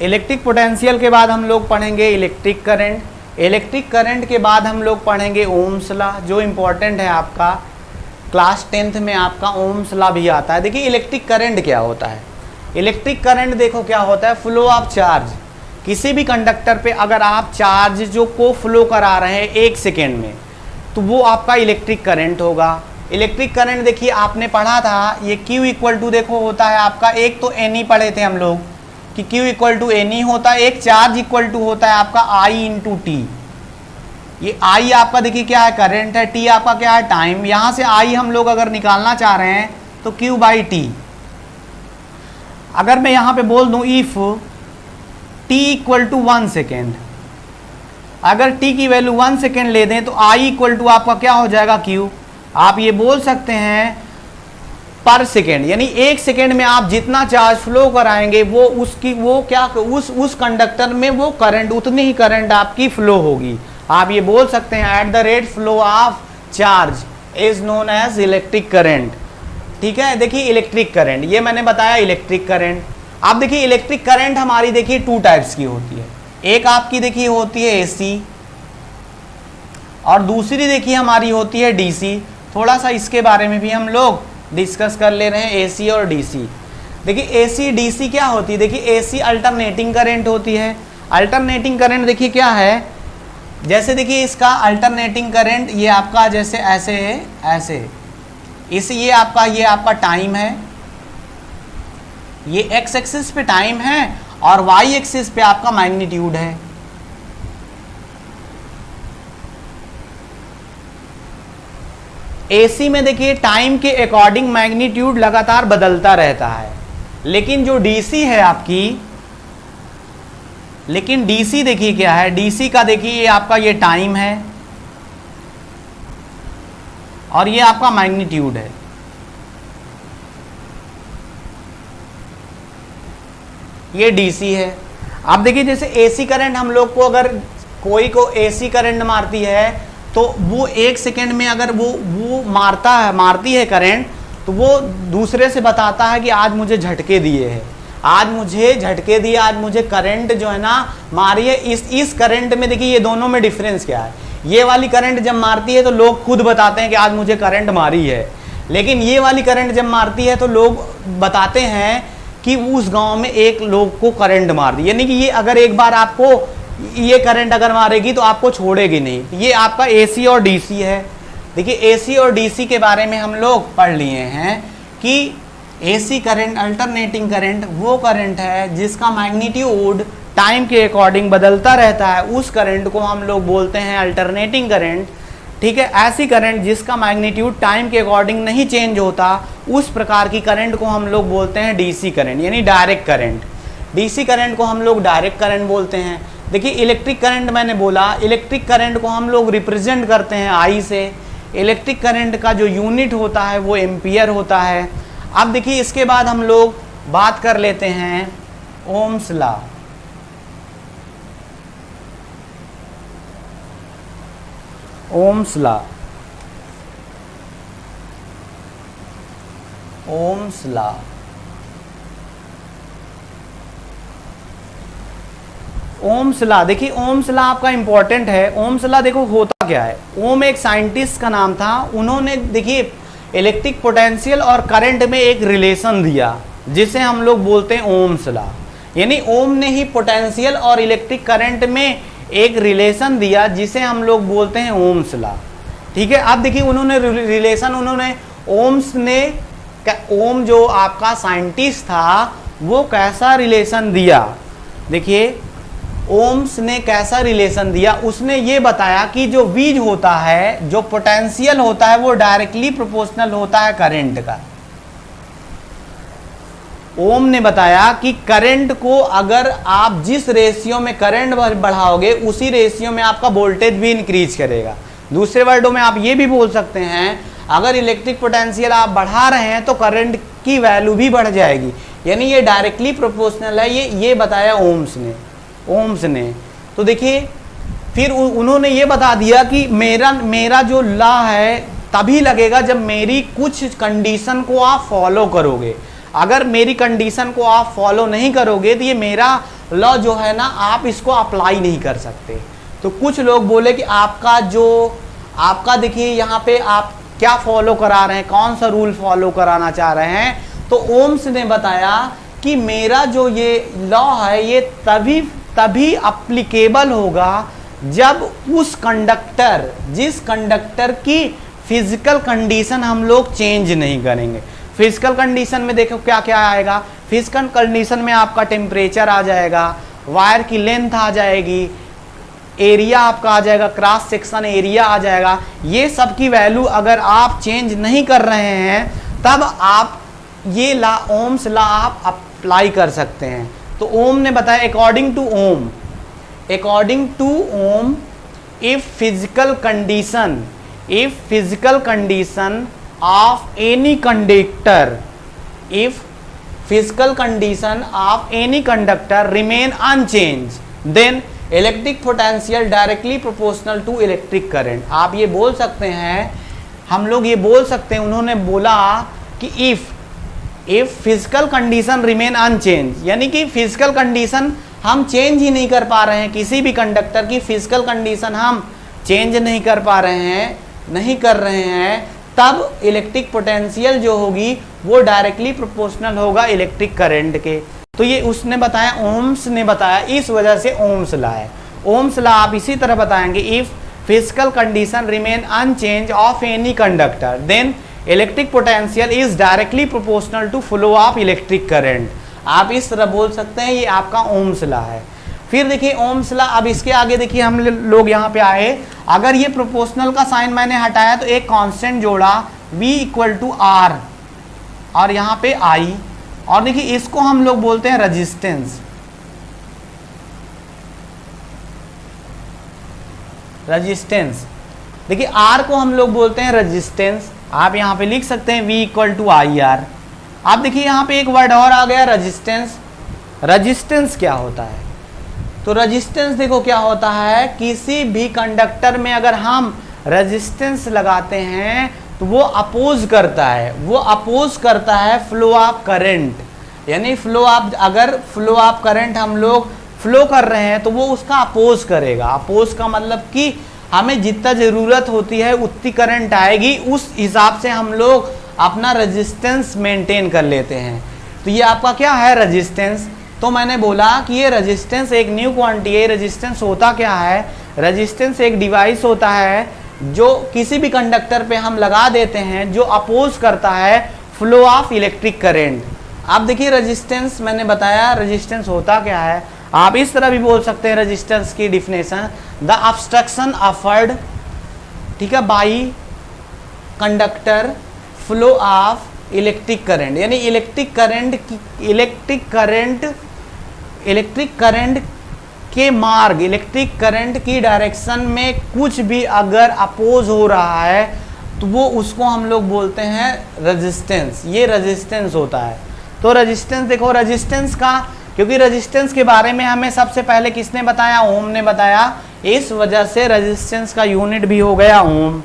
इलेक्ट्रिक पोटेंशियल के बाद हम लोग पढ़ेंगे इलेक्ट्रिक करंट। इलेक्ट्रिक करंट के बाद हम लोग पढ़ेंगे ओम्स लॉ, जो इम्पोर्टेंट है आपका क्लास 10th में आपका ओम्स लॉ भी आता है। देखिए इलेक्ट्रिक करंट क्या होता है। इलेक्ट्रिक करंट देखो क्या होता है, फ्लो ऑफ चार्ज। किसी भी कंडक्टर पे अगर आप चार्ज जो को फ्लो करा रहे हैं 1 सेकेंड में तो वो आपका इलेक्ट्रिक करंट होगा। इलेक्ट्रिक करंट देखिए आपने पढ़ा था ये Q इक्वल टू देखो होता है आपका, एक तो एन पढ़े थे हम लोग कि Q इक्वल टू एन होता है, एक चार्ज इक्वल टू होता है आपका I इंटू टी। ये I आपका देखिए क्या है, करंट है, T आपका क्या है, टाइम। यहाँ से I हम लोग अगर निकालना चाह रहे हैं तो Q बाई टी। अगर मैं यहाँ पे बोल दूं if t equal to 1 second, अगर t की वैल्यू 1 सेकेंड ले दें तो I इक्वल टू आपका क्या हो जाएगा Q। आप ये बोल सकते हैं पर सेकेंड, यानी 1 सेकेंड में आप जितना चार्ज फ्लो कराएंगे वो उसकी वो क्या उस कंडक्टर में वो करंट उतनी ही करंट आपकी फ्लो होगी। आप ये बोल सकते हैं at the rate flow of charge is known as electric current. ठीक है, देखिए इलेक्ट्रिक करंट, ये मैंने बताया इलेक्ट्रिक करंट। आप देखिए इलेक्ट्रिक करंट हमारी देखिए 2 टाइप्स की होती है। एक आपकी देखिए होती है एसी और दूसरी देखिए हमारी होती है डीसी। थोड़ा सा इसके बारे में भी हम लोग डिस्कस कर ले रहे हैं, एसी और डीसी। देखिए एसी डीसी क्या होती है, देखिए एसी अल्टरनेटिंग करंट होती है। अल्टरनेटिंग करंट देखिए क्या है, जैसे देखिए इसका अल्टरनेटिंग करंट ये आपका जैसे ऐसे है, ऐसे इस ये आपका टाइम है, ये एक्स एक्सिस पे टाइम है और वाई एक्सिस पे आपका मैग्नीट्यूड है। एसी में देखिए टाइम के अकॉर्डिंग मैग्नीट्यूड लगातार बदलता रहता है, लेकिन जो डीसी है आपकी, लेकिन डीसी देखिए क्या है, डीसी का देखिए ये आपका ये टाइम है और ये आपका मैग्नीट्यूड है। ये डीसी है। आप देखिए जैसे एसी करंट हम लोग को, अगर कोई को एसी करंट मारती है तो वो 1 सेकेंड में अगर वो मारती है करंट, तो वो दूसरे से बताता है कि आज मुझे झटके दिए हैं, आज मुझे झटके दिए, आज मुझे करंट जो है ना मारी है। इस करंट में देखिए ये दोनों में डिफरेंस क्या है। ये वाली करंट जब मारती है तो लोग खुद बताते हैं कि आज मुझे करंट मारी है, लेकिन ये वाली करंट जब मारती है तो लोग बताते हैं कि उस गांव में एक लोग को करंट मार दी। यानी कि ये अगर एक बार आपको ये करंट अगर मारेगी तो आपको छोड़ेगी नहीं। ये आपका एसी और डीसी है। देखिए एसी और डीसी के बारे में हम लोग पढ़ लिए हैं कि एसी करंट, अल्टरनेटिंग करंट, वो करंट है जिसका मैग्नीट्यूड टाइम के अकॉर्डिंग बदलता रहता है, उस करंट को हम लोग बोलते हैं अल्टरनेटिंग करंट। ठीक है, ऐसी करंट जिसका मैग्नीट्यूड टाइम के अकॉर्डिंग नहीं चेंज होता, उस प्रकार की करंट को हम लोग बोलते हैं डीसी करंट, यानी डायरेक्ट करंट। डीसी करंट को हम लोग डायरेक्ट करंट बोलते हैं। देखिए इलेक्ट्रिक करंट मैंने बोला, इलेक्ट्रिक करंट को हम लोग रिप्रेजेंट करते हैं आई से। इलेक्ट्रिक करंट का जो यूनिट होता है वो एम्पियर होता है। अब देखिए इसके बाद हम लोग बात कर लेते हैं ohms law. Ohm's law, Ohm's law, Ohm's law. देखिए ओम्स लॉ आपका इंपॉर्टेंट है। ओम्स लॉ देखो होता क्या है, ओम एक साइंटिस्ट का नाम था, उन्होंने देखिए इलेक्ट्रिक पोटेंशियल और करंट में एक रिलेशन दिया जिसे हम लोग बोलते हैं ओम्स लॉ। यानी ओम ने ही पोटेंशियल और इलेक्ट्रिक करंट में एक रिलेशन दिया जिसे हम लोग बोलते हैं ओम्स लॉ। ठीक है, अब देखिए उन्होंने रिलेशन, उन्होंने ओम्स ने, ओम जो आपका साइंटिस्ट था वो कैसा रिलेशन दिया, देखिए ओम्स ने कैसा रिलेशन दिया। उसने ये बताया कि जो वीज होता है, जो पोटेंशियल होता है, वो डायरेक्टली प्रोपोर्शनल होता है करंट का। ओम ने बताया कि करंट को अगर आप जिस रेशियो में करंट बढ़ाओगे उसी रेशियो में आपका वोल्टेज भी इंक्रीज करेगा। दूसरे वर्डों में आप ये भी बोल सकते हैं, अगर इलेक्ट्रिक पोटेंशियल आप बढ़ा रहे हैं तो करंट की वैल्यू भी बढ़ जाएगी। यानी ये डायरेक्टली प्रोपोर्शनल है, ये बताया ओम्स ने। तो देखिए फिर उन्होंने ये बता दिया कि मेरा जो लॉ है तभी लगेगा जब मेरी कुछ कंडीशन को आप फॉलो करोगे। अगर मेरी कंडीशन को आप फॉलो नहीं करोगे तो ये मेरा लॉ जो है ना, आप इसको अप्लाई नहीं कर सकते। तो कुछ लोग बोले कि आपका देखिए यहाँ पे आप क्या फॉलो करा रहे हैं, कौन सा रूल फॉलो कराना चाह रहे हैं। तो ओम्स ने बताया कि मेरा जो ये लॉ है ये तभी अप्लीकेबल होगा जब उस कंडक्टर, जिस कंडक्टर की फिजिकल कंडीशन हम लोग चेंज नहीं करेंगे। फिजिकल कंडीशन में देखो क्या क्या आएगा, फिजिकल कंडीशन में आपका टेम्परेचर आ जाएगा, वायर की लेंथ आ जाएगी, एरिया आपका आ जाएगा, क्रॉस सेक्शन एरिया आ जाएगा। ये सब की वैल्यू अगर आप चेंज नहीं कर रहे हैं तब आप ये लॉ, ओम्स लॉ आप अप्लाई कर सकते हैं। तो ओम ने बताया according to Ohm if physical condition of any conductor, if physical condition of any conductor remain unchanged, then electric potential directly proportional to electric current। आप ये बोल सकते हैं, हम लोग ये बोल सकते हैं, उन्होंने बोला कि if physical condition remain unchanged, यानी कि फिजिकल कंडीशन हम चेंज ही नहीं कर पा रहे हैं, किसी भी कंडक्टर की फिजिकल कंडीशन हम चेंज नहीं कर पा रहे हैं, नहीं कर रहे हैं, तब इलेक्ट्रिक पोटेंशियल जो होगी वो डायरेक्टली प्रोपोर्शनल होगा इलेक्ट्रिक करंट के। तो ये उसने बताया, ओम्स ने बताया, इस वजह से ओम्स लॉ है। ओम्स लॉ आप इसी तरह बताएंगे, if physical condition remain unchange of any conductor then electric potential is directly proportional to flow of electric current. आप इस तरह बोल सकते हैं, ये आपका ओम्स लॉ है। फिर देखिए ओम्स लॉ, अब इसके आगे देखिए हम लोग यहाँ पे आए, अगर ये प्रोपोर्शनल का साइन मैंने हटाया तो एक कांस्टेंट जोड़ा V इक्वल टू R और यहाँ पे I, और देखिए इसको हम लोग बोलते हैं रेजिस्टेंस। रेजिस्टेंस देखिए R को हम लोग बोलते हैं रेजिस्टेंस। आप यहाँ पे लिख सकते हैं V इक्वल टू IR। आप देखिए यहाँ पे एक वर्ड और आ गया, रेजिस्टेंस। रेजिस्टेंस क्या होता है? तो रेजिस्टेंस देखो क्या होता है, किसी भी कंडक्टर में अगर हम रेजिस्टेंस लगाते हैं तो वो अपोज करता है, वो अपोज करता है फ्लो ऑफ करंट। यानी फ्लो ऑफ, अगर फ्लो ऑफ करंट हम लोग फ्लो कर रहे हैं तो वो उसका अपोज करेगा। अपोज का मतलब कि हमें जितना ज़रूरत होती है उतनी करंट आएगी, उस हिसाब से हम लोग अपना रेजिस्टेंस मेंटेन कर लेते हैं। तो ये आपका क्या है, रेजिस्टेंस। तो मैंने बोला कि ये रेजिस्टेंस एक न्यू क्वांटिटी है। रेजिस्टेंस होता क्या है? रेजिस्टेंस एक डिवाइस होता है जो किसी भी कंडक्टर पे हम लगा देते हैं, जो अपोज करता है फ्लो ऑफ इलेक्ट्रिक करंट। आप देखिए रेजिस्टेंस मैंने बताया, रेजिस्टेंस होता क्या है। आप इस तरह भी बोल सकते हैं रेजिस्टेंस की डिफिनेशन, द ऑब्स्ट्रक्शन ऑफर्ड, ठीक है, by conductor flow of electric current. यानी इलेक्ट्रिक करंट के मार्ग, इलेक्ट्रिक करंट की डायरेक्शन में कुछ भी अगर अपोज हो रहा है तो वो उसको हम लोग बोलते हैं रेजिस्टेंस। ये रेजिस्टेंस होता है। तो रेजिस्टेंस देखो, रेजिस्टेंस का, क्योंकि रेजिस्टेंस के बारे में हमें सबसे पहले किसने बताया? ओम ने बताया। इस वजह से रेजिस्टेंस का यूनिट भी हो गया ओम।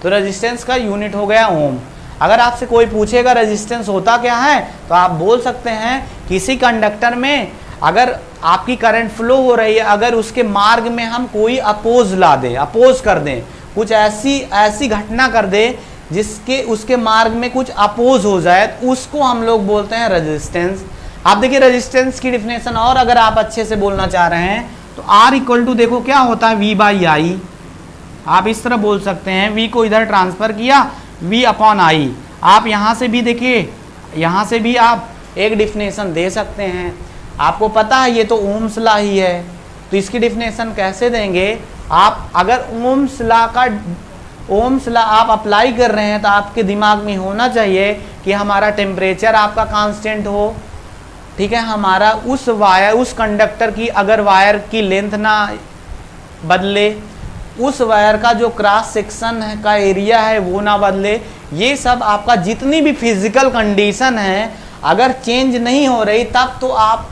तो रेजिस्टेंस का यूनिट हो गया ओम। अगर आपसे कोई पूछेगा रेजिस्टेंस होता क्या है, तो आप बोल सकते हैं किसी कंडक्टर में अगर आपकी करंट फ्लो हो रही है, अगर उसके मार्ग में हम कोई अपोज ला दें, अपोज कर दें, कुछ ऐसी घटना कर दे जिसके उसके मार्ग में कुछ अपोज हो जाए, तो उसको हम लोग बोलते हैं रेजिस्टेंस। आप देखिए रेजिस्टेंस की डिफिनेशन और अगर आप अच्छे से बोलना चाह रहे हैं तो R इक्वल टू देखो क्या होता है, V बाई आई। आप इस तरह बोल सकते हैं, V को इधर ट्रांसफर किया, V अपॉन आई। आप यहाँ से भी देखिए, यहाँ से भी आप एक डिफिनेशन दे सकते हैं। आपको पता है ये तो ओम्स लॉ ही है, तो इसकी डिफिनेशन कैसे देंगे? आप अगर ओम्स लॉ आप अप्लाई कर रहे हैं तो आपके दिमाग में होना चाहिए कि हमारा टेम्परेचर आपका कांस्टेंट हो, ठीक है, हमारा उस वायर, उस कंडक्टर की अगर वायर की लेंथ ना बदले, उस वायर का जो क्रॉस सेक्शन का एरिया है वो ना बदले। ये सब आपका जितनी भी फिजिकल कंडीशन है अगर चेंज नहीं हो रही, तब तो आप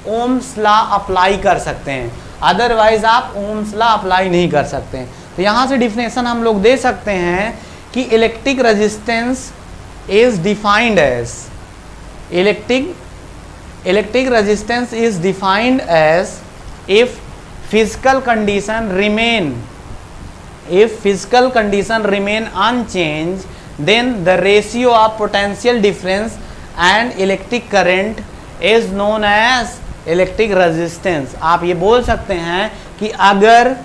ओम्स लॉ अप्लाई कर सकते हैं, अदरवाइज आप ओम्स लॉ अप्लाई नहीं कर सकते हैं। तो यहाँ से डिफिनेशन हम लोग दे सकते हैं कि electric resistance is defined as, electric resistance is defined as if physical condition remain unchanged, then the ratio of potential difference and electric current is known as electric resistance। आप ये बोल सकते हैं कि अगर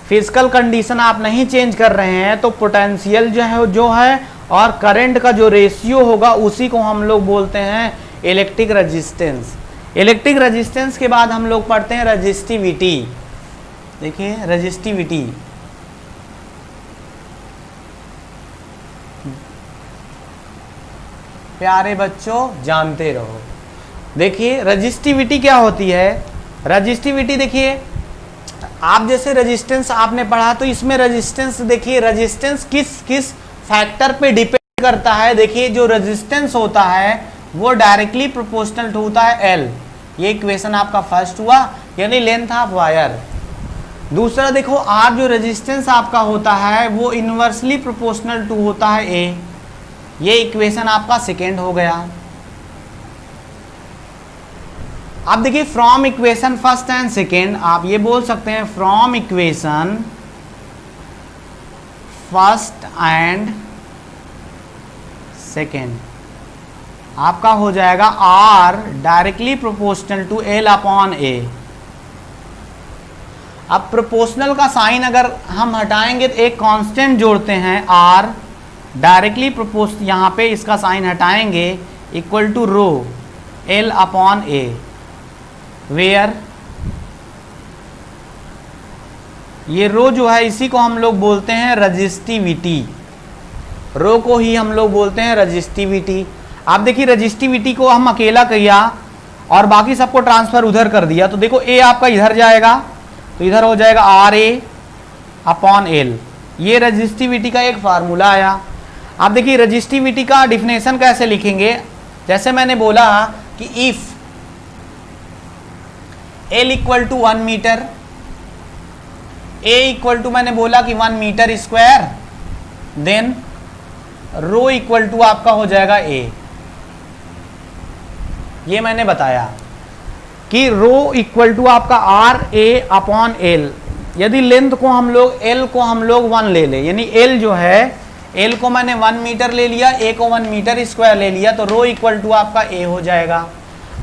फिजिकल कंडीशन आप नहीं change कर रहे हैं तो पोटेंशियल जो है और करंट का जो रेशियो होगा उसी को हम लोग बोलते हैं इलेक्ट्रिक रेजिस्टेंस। इलेक्ट्रिक रेजिस्टेंस के बाद हम लोग पढ़ते हैं रेजिस्टिविटी। देखिए रेजिस्टिविटी, प्यारे बच्चों जानते रहो। देखिए रेजिस्टिविटी क्या होती है? रेजिस्टिविटी देखिए, आप जैसे रेजिस्टेंस आपने पढ़ा तो इसमें रेजिस्टेंस देखिए, रेजिस्टेंस किस फैक्टर पे डिपेंड करता है। देखिए जो रेजिस्टेंस होता है वो डायरेक्टली प्रोपोर्शनल टू होता है एल। ये इक्वेशन आपका फर्स्ट हुआ, यानी लेंथ ऑफ वायर। दूसरा देखो आर, जो रेजिस्टेंस आपका होता है वो इनवर्सली प्रोपोर्शनल टू होता है ए। ये इक्वेशन आपका सेकेंड हो गया। अब देखिए from equation first and second आप ये बोल सकते हैं from equation first and second आपका हो जाएगा R directly proportional to L upon A. अब प्रोपोर्शनल का साइन अगर हम हटाएंगे तो एक कांस्टेंट जोड़ते हैं आर डायरेक्टली प्रोपोर्शनल, यहाँ पे इसका साइन हटाएंगे, equal to rho L upon A, where ये रो जो है इसी को हम लोग बोलते हैं रजिस्टिविटी। रो को ही हम लोग बोलते हैं रजिस्टिविटी। आप देखिए रजिस्टिविटी को हम अकेला किया और बाकी सबको ट्रांसफर उधर कर दिया, तो देखो ए आपका इधर जाएगा तो इधर हो जाएगा आर ए अपॉन एल। ये रजिस्टिविटी का एक फार्मूला आया। आप देखिए रजिस्टिविटी का डिफिनेशन कैसे लिखेंगे, जैसे मैंने बोला कि if L equal to 1 metre, A equal to मैंने बोला कि 1 metre square, then rho equal to आपका हो जाएगा ए। ये मैंने बताया कि रो इक्वल टू आपका आर ए अपॉन एल। यदि लेंथ को हम लोग एल को हम लोग 1 ले ले, यानी एल जो है एल को मैंने 1 मीटर ले लिया, ए को 1 मीटर स्क्वायर ले लिया, तो रो इक्वल टू आपका ए हो जाएगा।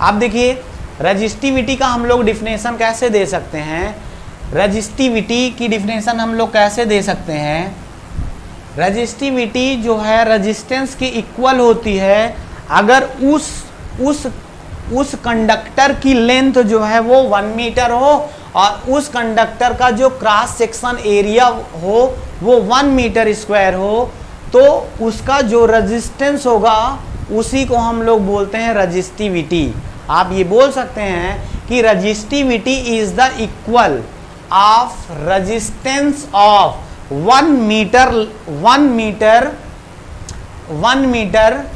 आप देखिए रजिस्टिविटी का हम लोग डिफिनेशन कैसे दे सकते हैं, रजिस्टिविटी की डिफिनेशन हम लोग कैसे दे सकते हैं, रजिस्टिविटी जो है रेजिस्टेंस की इक्वल होती है अगर उस कंडक्टर की लेंथ जो है वो 1 मीटर हो और उस कंडक्टर का जो क्रॉस सेक्शन एरिया हो वो 1 मीटर स्क्वायर हो, तो उसका जो रेजिस्टेंस होगा उसी को हम लोग बोलते हैं रजिस्टिविटी। आप ये बोल सकते हैं कि resistivity is the equal of resistance of 1 metre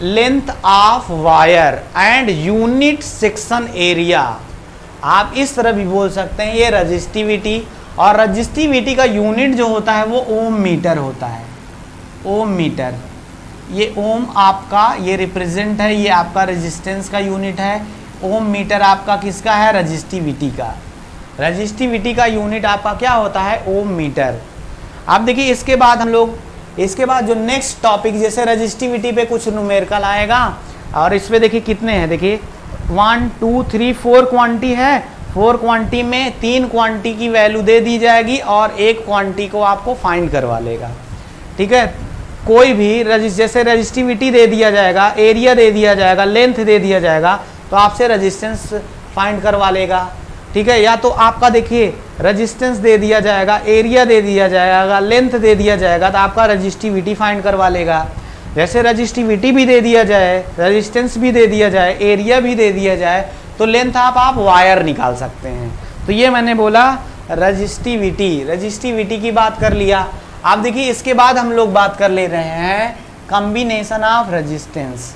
length of wire and unit section area. आप इस तरह भी बोल सकते हैं ये रजिस्टिविटी, और रजिस्टिविटी का यूनिट जो होता है वो ओम मीटर होता है। ओम मीटर, ये ओम आपका ये रिप्रेजेंट है, ये आपका रेजिस्टेंस का यूनिट है। ओम मीटर आपका किसका है, रजिस्टिविटी का। रजिस्टिविटी का यूनिट आपका क्या होता है, ओम मीटर। आप देखिए इसके बाद हम लोग इसके बाद जो नेक्स्ट टॉपिक, जैसे रजिस्टिविटी पे कुछ न्यूमेरिकल आएगा और इस पे देखिए कितने हैं, देखिए 1 2 3 4 क्वांटिटी है। 4 क्वांटिटी में 3 क्वांटिटी की वैल्यू दे दी जाएगी और एक क्वांटिटी को आपको फाइंड करवा लेगा। ठीक है, कोई भी जैसे रजिस्टिविटी दे दिया जाएगा, एरिया दे दिया जाएगा, लेंथ दे दिया जाएगा, तो आपसे रेजिस्टेंस फाइंड करवा लेगा। ठीक है, या तो आपका देखिए रेजिस्टेंस दे दिया जाएगा, एरिया दे दिया जाएगा, लेंथ दे दिया जाएगा, तो आपका रजिस्टिविटी फाइंड करवा लेगा। जैसे रजिस्टिविटी भी दे दिया जाए, रेजिस्टेंस भी दे दिया जाए, एरिया भी दे दिया जाए, तो लेंथ आप वायर निकाल सकते हैं। तो ये मैंने बोला रजिस्टिविटी की बात कर लिया। आप देखिए इसके बाद हम लोग बात कर ले रहे हैं कॉम्बिनेशन ऑफ रेजिस्टेंस।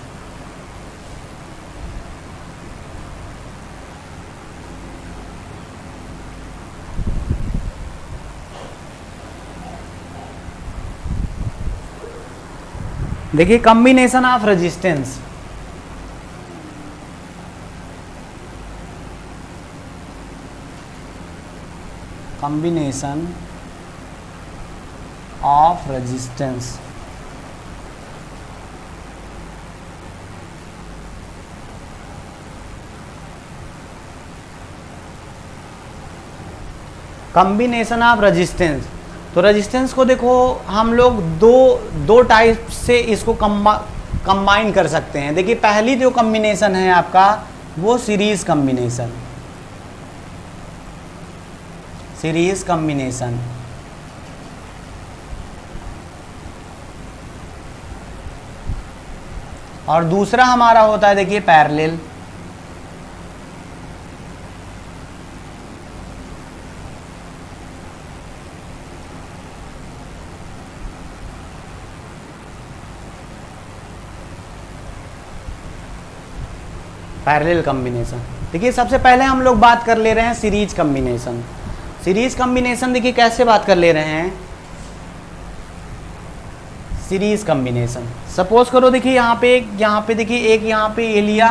देखिए combination of resistance, combination of resistance. Combination of resistance, तो रेजिस्टेंस को देखो हम लोग दो टाइप से इसको कंबाइन कर सकते हैं। देखिए पहली जो कॉम्बिनेशन है आपका वो सीरीज कॉम्बिनेशन, सीरीज कॉम्बिनेशन। और दूसरा हमारा होता है देखिए पैरेलल। Parallel combination. देखिए सबसे पहले हम लोग बात कर ले रहे हैं सीरीज कॉम्बिनेशन। सीरीज कॉम्बिनेशन देखिए कैसे बात कर ले रहे हैं, सीरीज कॉम्बिनेशन। सपोज करो देखिए यहाँ पे देखिए एक यहाँ पे ये लिया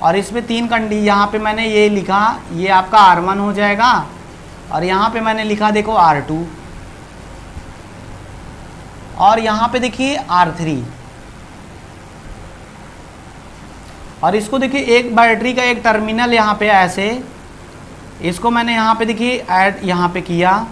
और इसमें 3 कंडी, यहाँ पे मैंने ये लिखा, ये आपका R1 हो जाएगा और यहाँ पे मैंने लिखा देखो R2 और यहाँ पे देखिए R3 और इसको देखिए एक बैटरी का एक टर्मिनल यहाँ पे ऐसे, इसको मैंने यहाँ पे देखिए ऐड यहाँ पे किया,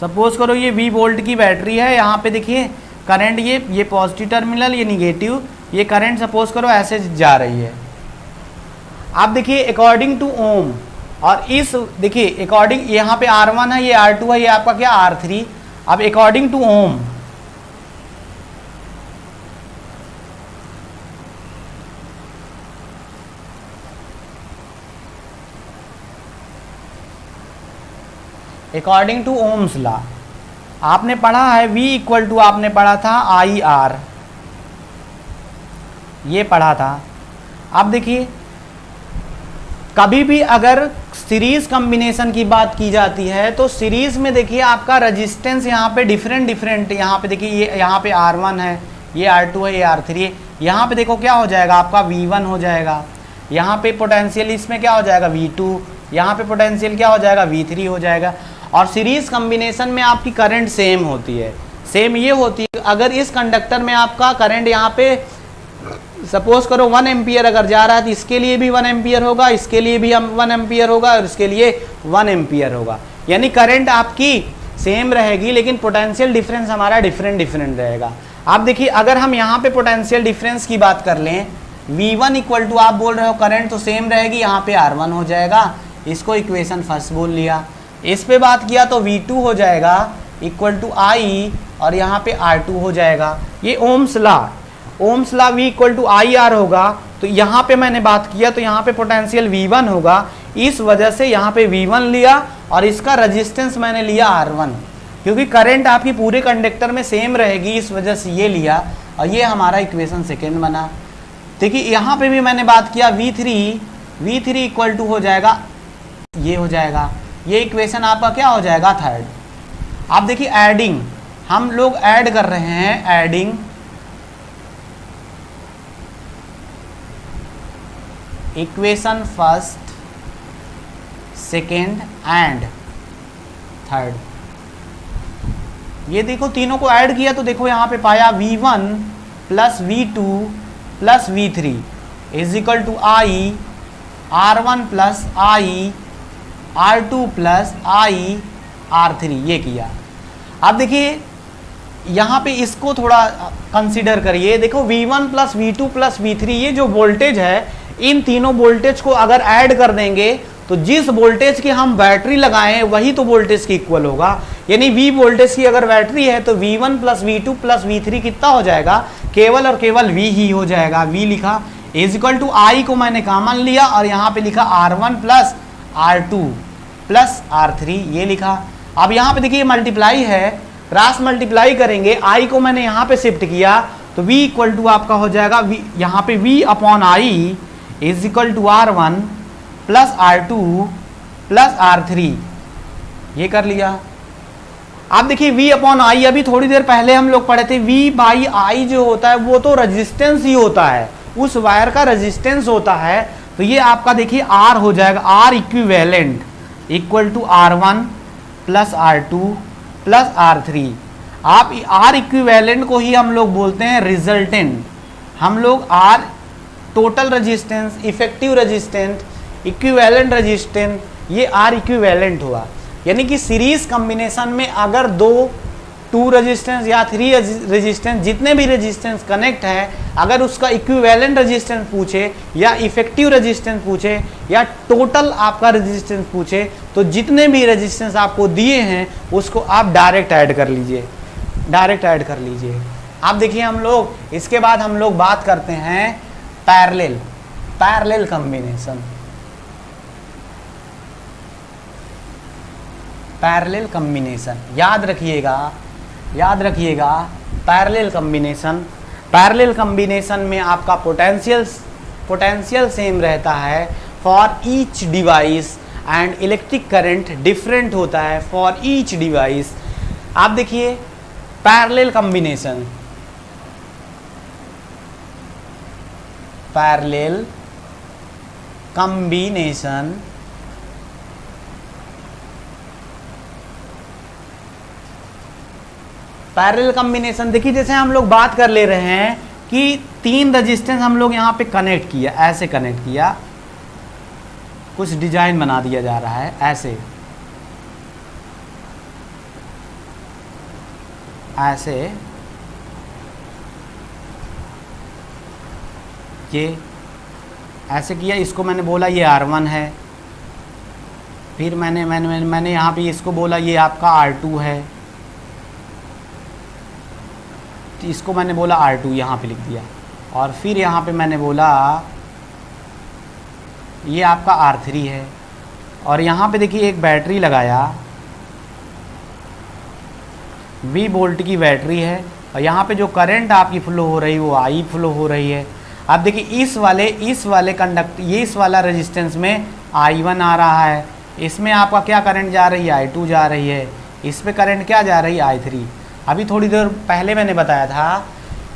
सपोज करो ये V वोल्ट की बैटरी है, यहाँ पे देखिए करंट ये पॉजिटिव टर्मिनल, ये निगेटिव, ये करंट सपोज करो ऐसे जा रही है। आप देखिए अकॉर्डिंग टू ओम और इस देखिए अकॉर्डिंग यहाँ पे R1 है, ये R2 है, ये आपका क्या R3। अब according to Ohm according to Ohm's law आपने पढ़ा है V इक्वल टू आपने पढ़ा था IR, ये पढ़ा था। अब देखिए कभी भी अगर सीरीज कॉम्बिनेशन की बात की जाती है तो सीरीज में देखिए आपका रेजिस्टेंस यहाँ पे डिफरेंट, यहाँ पे देखिए ये यहाँ पे R1 है, ये R2 है, ये R3 है। यहाँ पे देखो क्या हो जाएगा आपका V1 हो जाएगा, यहाँ पे पोटेंशियल इसमें क्या हो जाएगा V2, यहाँ पे पोटेंशियल क्या हो जाएगा V3 हो जाएगा। और सीरीज कॉम्बिनेशन में आपकी करंट सेम होती है, सेम ये होती है अगर इस कंडक्टर में आपका करंट यहाँ पे सपोज करो 1 एम्पियर अगर जा रहा है तो इसके लिए भी 1 एम्पियर होगा, इसके लिए भी 1 एम्पियर होगा और इसके लिए 1 एम्पियर होगा। यानी करंट आपकी सेम रहेगी लेकिन पोटेंशियल डिफरेंस हमारा डिफरेंट रहेगा। आप देखिए अगर हम यहाँ पे पोटेंशियल डिफरेंस की बात कर लें, V1 इक्वल टू आप बोल रहे हो करंट तो सेम रहेगी, यहाँ पे R1 हो जाएगा, इसको इक्वेशन फर्स्ट बोल लिया। इस पे बात किया तो V2 हो जाएगा इक्वल टू I और यहाँ पे R2 हो जाएगा। ये Ohm's law V equal to IR होगा, तो यहाँ पे मैंने बात किया तो यहाँ पे पोटेंशियल V1 होगा, इस वजह से यहाँ पे V1 लिया और इसका रेजिस्टेंस मैंने लिया R1, क्योंकि करंट आपकी पूरे कंडक्टर में सेम रहेगी इस वजह से ये लिया और ये हमारा इक्वेशन सेकेंड बना। देखिए यहाँ पे भी मैंने बात किया V3 इक्वल टू हो जाएगा, ये हो जाएगा, ये इक्वेशन आपका क्या हो जाएगा थर्ड। आप देखिए एडिंग, हम लोग ऐड कर रहे हैं, adding equation first second and third. ये देखो तीनों को ऐड किया तो देखो यहाँ पे पाया V1 plus V2 plus V3 is equal to I R1 plus I R2 plus I R3, ये किया। अब देखिए यहाँ पे इसको थोड़ा कंसीडर करिए, देखो V1 plus V2 plus V3 ये जो वोल्टेज है, इन तीनों वोल्टेज को अगर ऐड कर देंगे तो जिस वोल्टेज की हम बैटरी लगाएं वही तो वोल्टेज की इक्वल होगा। यानी V वोल्टेज की अगर बैटरी है तो V1 plus V2 plus V3 कितना हो जाएगा, केवल और केवल V ही हो जाएगा। V लिखा इज इक्वल टू I को मैंने कॉमन लिया और यहाँ पे लिखा R1 plus R2 plus R3, ये लिखा। अब यहाँ पे देखिए मल्टीप्लाई है, क्रॉस मल्टीप्लाई करेंगे, I को मैंने यहाँ पे शिफ्ट किया तो V इक्वल टू आपका हो जाएगा यहाँ पे V upon I is equal to R1 plus R2 plus R3, ये कर लिया। आप देखिए V अपॉन I, अभी थोड़ी देर पहले हम लोग पढ़े थे, V बाई I जो होता है वो तो रेजिस्टेंस ही होता है, उस वायर का रेजिस्टेंस होता है। तो ये आपका देखिए R हो जाएगा, R equivalent equal to R1 plus R2 plus R3। आप R इक्विवेलेंट को ही हम लोग बोलते हैं रिजल्टेंट। हम लोग R total resistance, effective resistance, equivalent resistance, ये R इक्विवेलेंट हुआ। यानी कि सीरीज कॉम्बिनेशन में अगर टू रेजिस्टेंस या 3 रेजिस्टेंस, जितने भी रेजिस्टेंस कनेक्ट है, अगर उसका इक्विवेलेंट रेजिस्टेंस पूछे या इफेक्टिव रेजिस्टेंस पूछे या टोटल आपका रेजिस्टेंस पूछे, तो जितने भी रेजिस्टेंस आपको दिए हैं उसको आप डायरेक्ट ऐड कर लीजिए, डायरेक्ट ऐड कर लीजिए। अब देखिए हम लोग इसके बाद हम लोग बात करते हैं पैरेलल कॉम्बिनेशन। पैरेलल कॉम्बिनेशन याद रखिएगा पैरेलल कॉम्बिनेशन, पैरेलल कॉम्बिनेशन में आपका पोटेंशियल सेम रहता है for each device and electric current different होता है फॉर ईच डिवाइस। आप देखिए parallel combination, parallel combination parallel combination देखिए, जैसे हम लोग बात कर ले रहे हैं कि 3 रजिस्टेंस हम लोग यहाँ पे कनेक्ट किया, ऐसे कनेक्ट किया, कुछ डिजाइन बना दिया जा रहा है ऐसे ऐसे, ये ऐसे किया, इसको मैंने बोला ये R1 है, फिर मैंने यहाँ पे इसको बोला ये आपका R2 है, इसको मैंने बोला R2 यहाँ पे लिख दिया, और फिर यहाँ पे मैंने बोला ये आपका R3 है, और यहाँ पे देखिए एक बैटरी लगाया, V वोल्ट की बैटरी है, और यहाँ पे जो करंट आपकी फ्लो हो रही है वो I फ्लो हो रही है। अब देखिए इस वाले कंडक्ट, ये इस वाला रेजिस्टेंस में I1 आ रहा है, इसमें आपका क्या करंट जा रही है, I2 जा रही है, इस पे करंट क्या जा रही है, I3। अभी थोड़ी देर पहले मैंने बताया था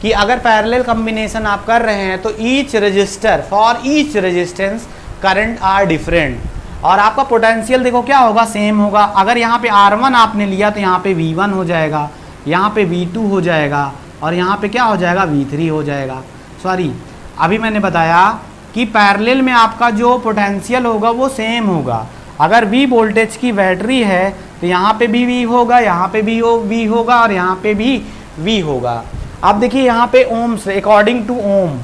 कि अगर पैरेलल कॉम्बिनेशन आप कर रहे हैं तो each resistor for each resistance current are different, और आपका पोटेंशियल देखो क्या होगा, सेम होगा। अगर यहाँ पे R1 आपने लिया तो यहाँ पे V1 हो जाएगा, यहाँ पे V2 हो जाएगा, और यहाँ पे क्या हो जाएगा, V3 हो जाएगा। सॉरी, अभी मैंने बताया कि पैरेलल में आपका जो पोटेंशियल होगा वो सेम होगा। अगर V वोल्टेज की बैटरी है तो यहाँ पे भी V होगा, यहाँ पे भी V होगा, और यहाँ पे भी V होगा। अब देखिए यहाँ पे Ohm's, according to Ohm,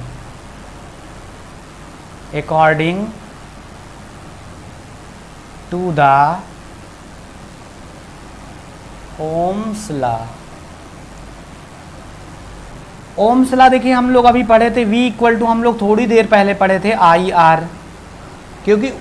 according to the Ohm's law, Ohm's law देखिए हम लोग अभी पढ़े थे V इक्वल टू, हम लोग थोड़ी देर पहले पढ़े थे IR, क्योंकि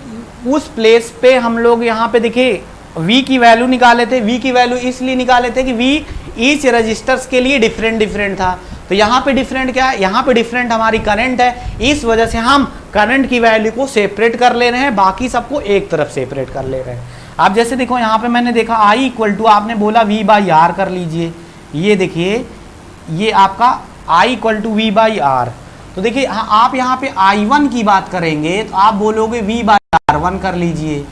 उस प्लेस पे हम लोग यहाँ पे देखिए V की वैल्यू निकाले थे। V की वैल्यू इसलिए निकाले थे कि V ईच रजिस्टर्स के लिए डिफरेंट था, तो यहाँ पे डिफरेंट क्या है, यहाँ पे डिफरेंट हमारी करंट है, इस वजह से हम करंट की वैल्यू को सेपरेट कर ले रहे हैं, बाकी सबको एक तरफ सेपरेट कर ले रहे हैं। आप जैसे देखो यहाँ पे मैंने देखा I इक्वल टू, आपने बोला V/R कर लीजिए, ये देखिए ये आपका I इक्वल टू V/R, तो देखिए आप यहाँ पे I1 की बात करेंगे तो आप बोलोगे V/R1 कर लीजिए,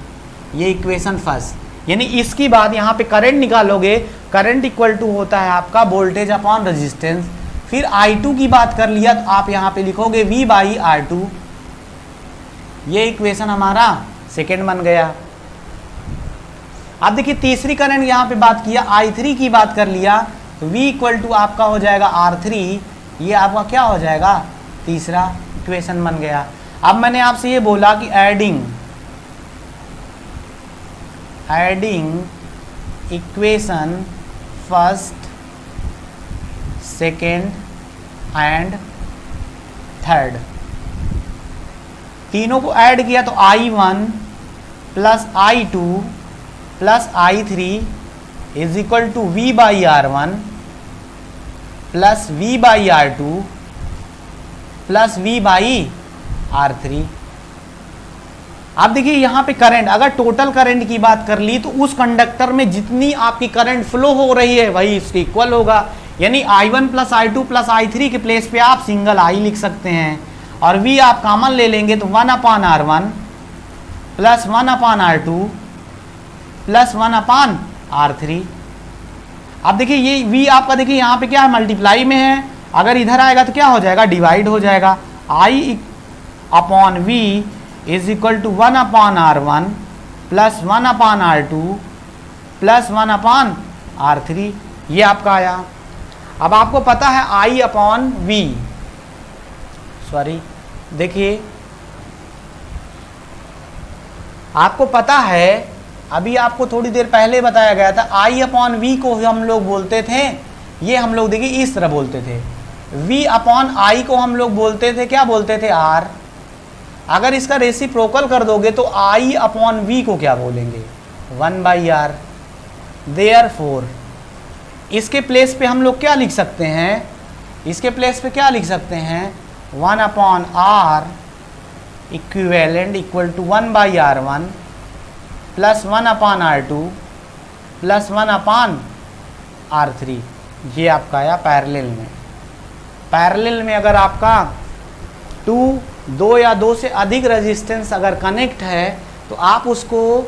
ये इक्वेशन फर्स्ट। यानी इसकी बात यहाँ पे करंट निकालोगे, करंट इक्वल टू होता है आपका वोल्टेज अपॉन रेजिस्टेंस। फिर I2 की बात कर लिया तो आप यहाँ पे लिखोगे V/R2, ये इक्वेशन हमारा सेकेंड बन गया। अब देखिए तीसरी करंट यहाँ पे बात किया, I3 की बात कर लिया तो V इक्वल टू आपका हो जाएगा R3, ये आपका क्या हो जाएगा, तीसरा इक्वेशन बन गया। अब मैंने आपसे ये बोला कि adding equation first, second and third, तीनों को ऐड किया तो I1 plus I2 plus I3 is equal to V/R1 plus V/R2 plus V/R3। अब देखिए यहाँ पे करंट, अगर टोटल करंट की बात कर ली तो उस कंडक्टर में जितनी आपकी करंट फ्लो हो रही है वही इसके इक्वल होगा। यानी I1 plus I2 plus I3 के प्लेस पे आप सिंगल I लिख सकते हैं, और V आप कॉमन ले लेंगे तो 1/R1 plus 1/R2 plus 1/R3। अब देखिए ये V आपका देखिए यहाँ पे क्या है, मल्टीप्लाई में है, अगर इधर आएगा तो क्या हो जाएगा, डिवाइड हो जाएगा। I/V is equal to 1/R1 plus 1/R2 plus 1/R3, ये आपका आया। अब आपको पता है I/V, सॉरी देखिए आपको पता है, अभी आपको थोड़ी देर पहले बताया गया था I/V को हम लोग बोलते थे, ये हम लोग देखिए इस तरह बोलते थे, V/I को हम लोग बोलते थे, क्या बोलते थे, R। अगर इसका रेसिप्रोकल कर दोगे तो I/V को क्या बोलेंगे, 1/R। देयरफॉर इसके प्लेस पे हम लोग क्या लिख सकते हैं, इसके प्लेस पे क्या लिख सकते हैं, 1/r equivalent equal to 1/r1 plus 1/r2 plus 1/r3। ये आपका आया पैरेलल में। पैरेलल में अगर आपका दो या दो से अधिक रेजिस्टेंस अगर कनेक्ट है तो आप उसको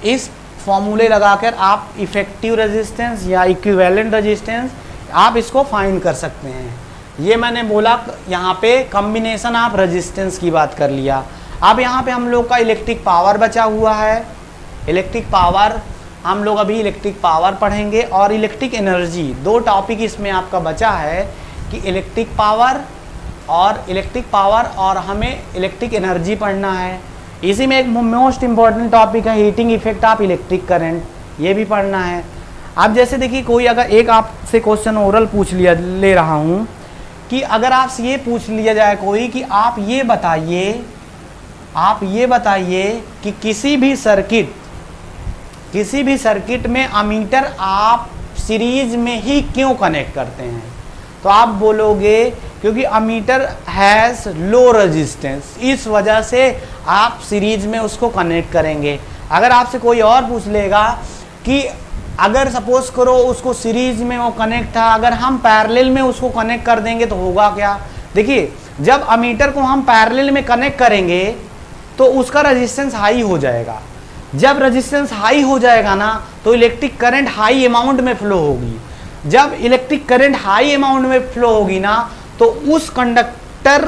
इस फॉर्मूले लगाकर आप इफेक्टिव रेजिस्टेंस या इक्विवेलेंट रेजिस्टेंस आप इसको फाइंड कर सकते हैं। ये मैंने बोला यहाँ पे कॉम्बिनेशन ऑफ रेजिस्टेंस की बात कर लिया। अब यहाँ पे हम लोग का इलेक्ट्रिक पावर बचा हुआ है। इलेक्ट्रिक पावर हम लोग अभी इलेक्ट्रिक पावर पढ़ेंगे और इलेक्ट्रिक एनर्जी, दो टॉपिक इसमें आपका बचा है कि इलेक्ट्रिक पावर और हमें इलेक्ट्रिक एनर्जी पढ़ना है। इसी में एक मोस्ट इम्पॉर्टेंट टॉपिक है heating effect of electric current, ये भी पढ़ना है। अब जैसे देखिए कोई अगर एक आपसे क्वेश्चन ओरल पूछ ले रहा हूँ कि अगर आपसे ये पूछ लिया जाए कोई कि आप ये बताइए कि किसी भी सर्किट में अमीटर आप सीरीज में ही क्यों कनेक्ट करते हैं, तो आप बोलोगे क्योंकि अमीटर हैज़ लो रेजिस्टेंस, इस वजह से आप सीरीज में उसको कनेक्ट करेंगे। अगर आपसे कोई और पूछ लेगा कि अगर सपोज करो उसको सीरीज में वो कनेक्ट था, अगर हम पैरेलल में उसको कनेक्ट कर देंगे तो होगा क्या। देखिए जब अमीटर को हम पैरेलल में कनेक्ट करेंगे तो उसका रेजिस्टेंस हाई हो जाएगा। जब रेजिस्टेंस हाई हो जाएगा ना तो इलेक्ट्रिक करंट हाई अमाउंट में फ्लो होगी। जब इलेक्ट्रिक करंट हाई अमाउंट में फ्लो होगी ना तो उस कंडक्टर,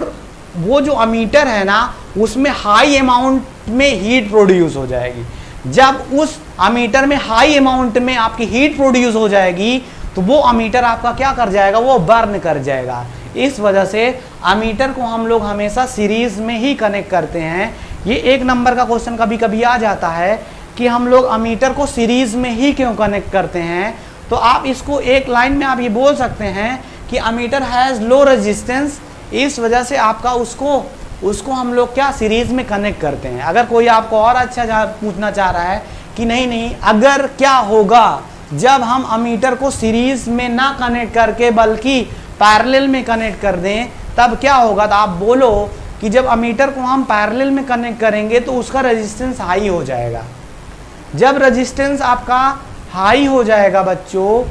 वो जो अमीटर है ना, उसमें हाई अमाउंट में हीट प्रोड्यूस हो जाएगी। जब उस अमीटर में हाई अमाउंट में आपकी हीट प्रोड्यूस हो जाएगी तो वो अमीटर आपका क्या कर जाएगा, वो बर्न कर जाएगा। इस वजह से अमीटर को हम लोग हमेशा सीरीज में ही कनेक्ट करते हैं। ये एक नंबर का क्वेश्चन कभी कभी आ जाता है कि हम लोग अमीटर को सीरीज में ही क्यों कनेक्ट करते हैं। तो आप इसको एक लाइन में आप ये बोल सकते हैं कि अमीटर हैज़ लो रेजिस्टेंस, इस वजह से आपका उसको हम लोग क्या सीरीज में कनेक्ट करते हैं। अगर कोई आपको और अच्छा पूछना चाह रहा है कि नहीं अगर क्या होगा जब हम अमीटर को सीरीज में ना कनेक्ट करके बल्कि पैरेलल में कनेक्ट कर दें तब क्या होगा, तो आप बोलो कि जब अमीटर को हम पैरेलल में कनेक्ट करेंगे तो उसका रेजिस्टेंस हाई हो जाएगा। जब रेजिस्टेंस आपका हाई हो जाएगा बच्चों,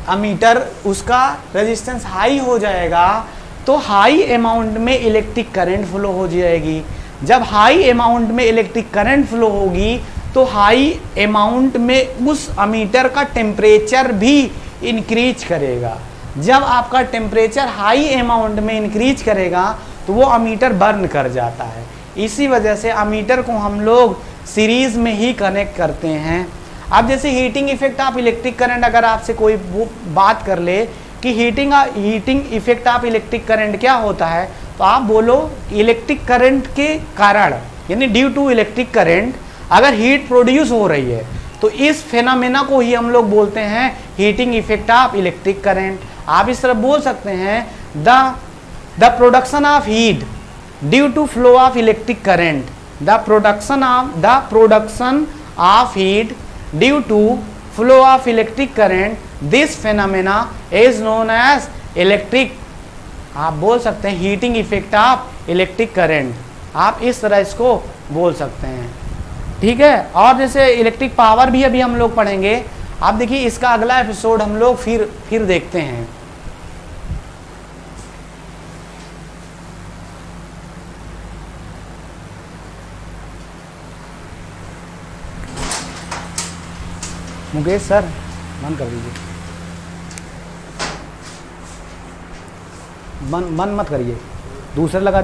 अमीटर उसका रेजिस्टेंस हाई हो जाएगा तो हाई अमाउंट में इलेक्ट्रिक करंट फ्लो हो जाएगी। जब हाई अमाउंट में इलेक्ट्रिक करंट फ्लो होगी तो हाई अमाउंट में उस अमीटर का टेम्परेचर भी इंक्रीज करेगा। जब आपका टेम्परेचर हाई अमाउंट में इंक्रीज करेगा तो वो अमीटर बर्न कर जाता है। इसी वजह से अमीटर को हम लोग सीरीज में ही कनेक्ट करते हैं। अब जैसे heating effect of electric current, अगर आपसे कोई बात कर ले कि heating effect of electric current क्या होता है, तो आप बोलो इलेक्ट्रिक करंट के कारण, यानी ड्यू टू इलेक्ट्रिक करंट अगर हीट प्रोड्यूस हो रही है तो इस फेनोमेना को ही हम लोग बोलते हैं heating effect of electric current. आप इस तरह बोल सकते हैं the production of heat due to flow of electric current, the production of heat due to flow of electric current, this phenomena is known as electric, आप बोल सकते हैं heating effect of electric current. आप इस तरह इसको बोल सकते हैं, ठीक है। और जैसे इलेक्ट्रिक पावर भी अभी हम लोग पढ़ेंगे। आप देखिए इसका अगला एपिसोड हम लोग फिर देखते हैं। मुकेश सर बंद कर दीजिए, बंद मत करिए, दूसरे लगा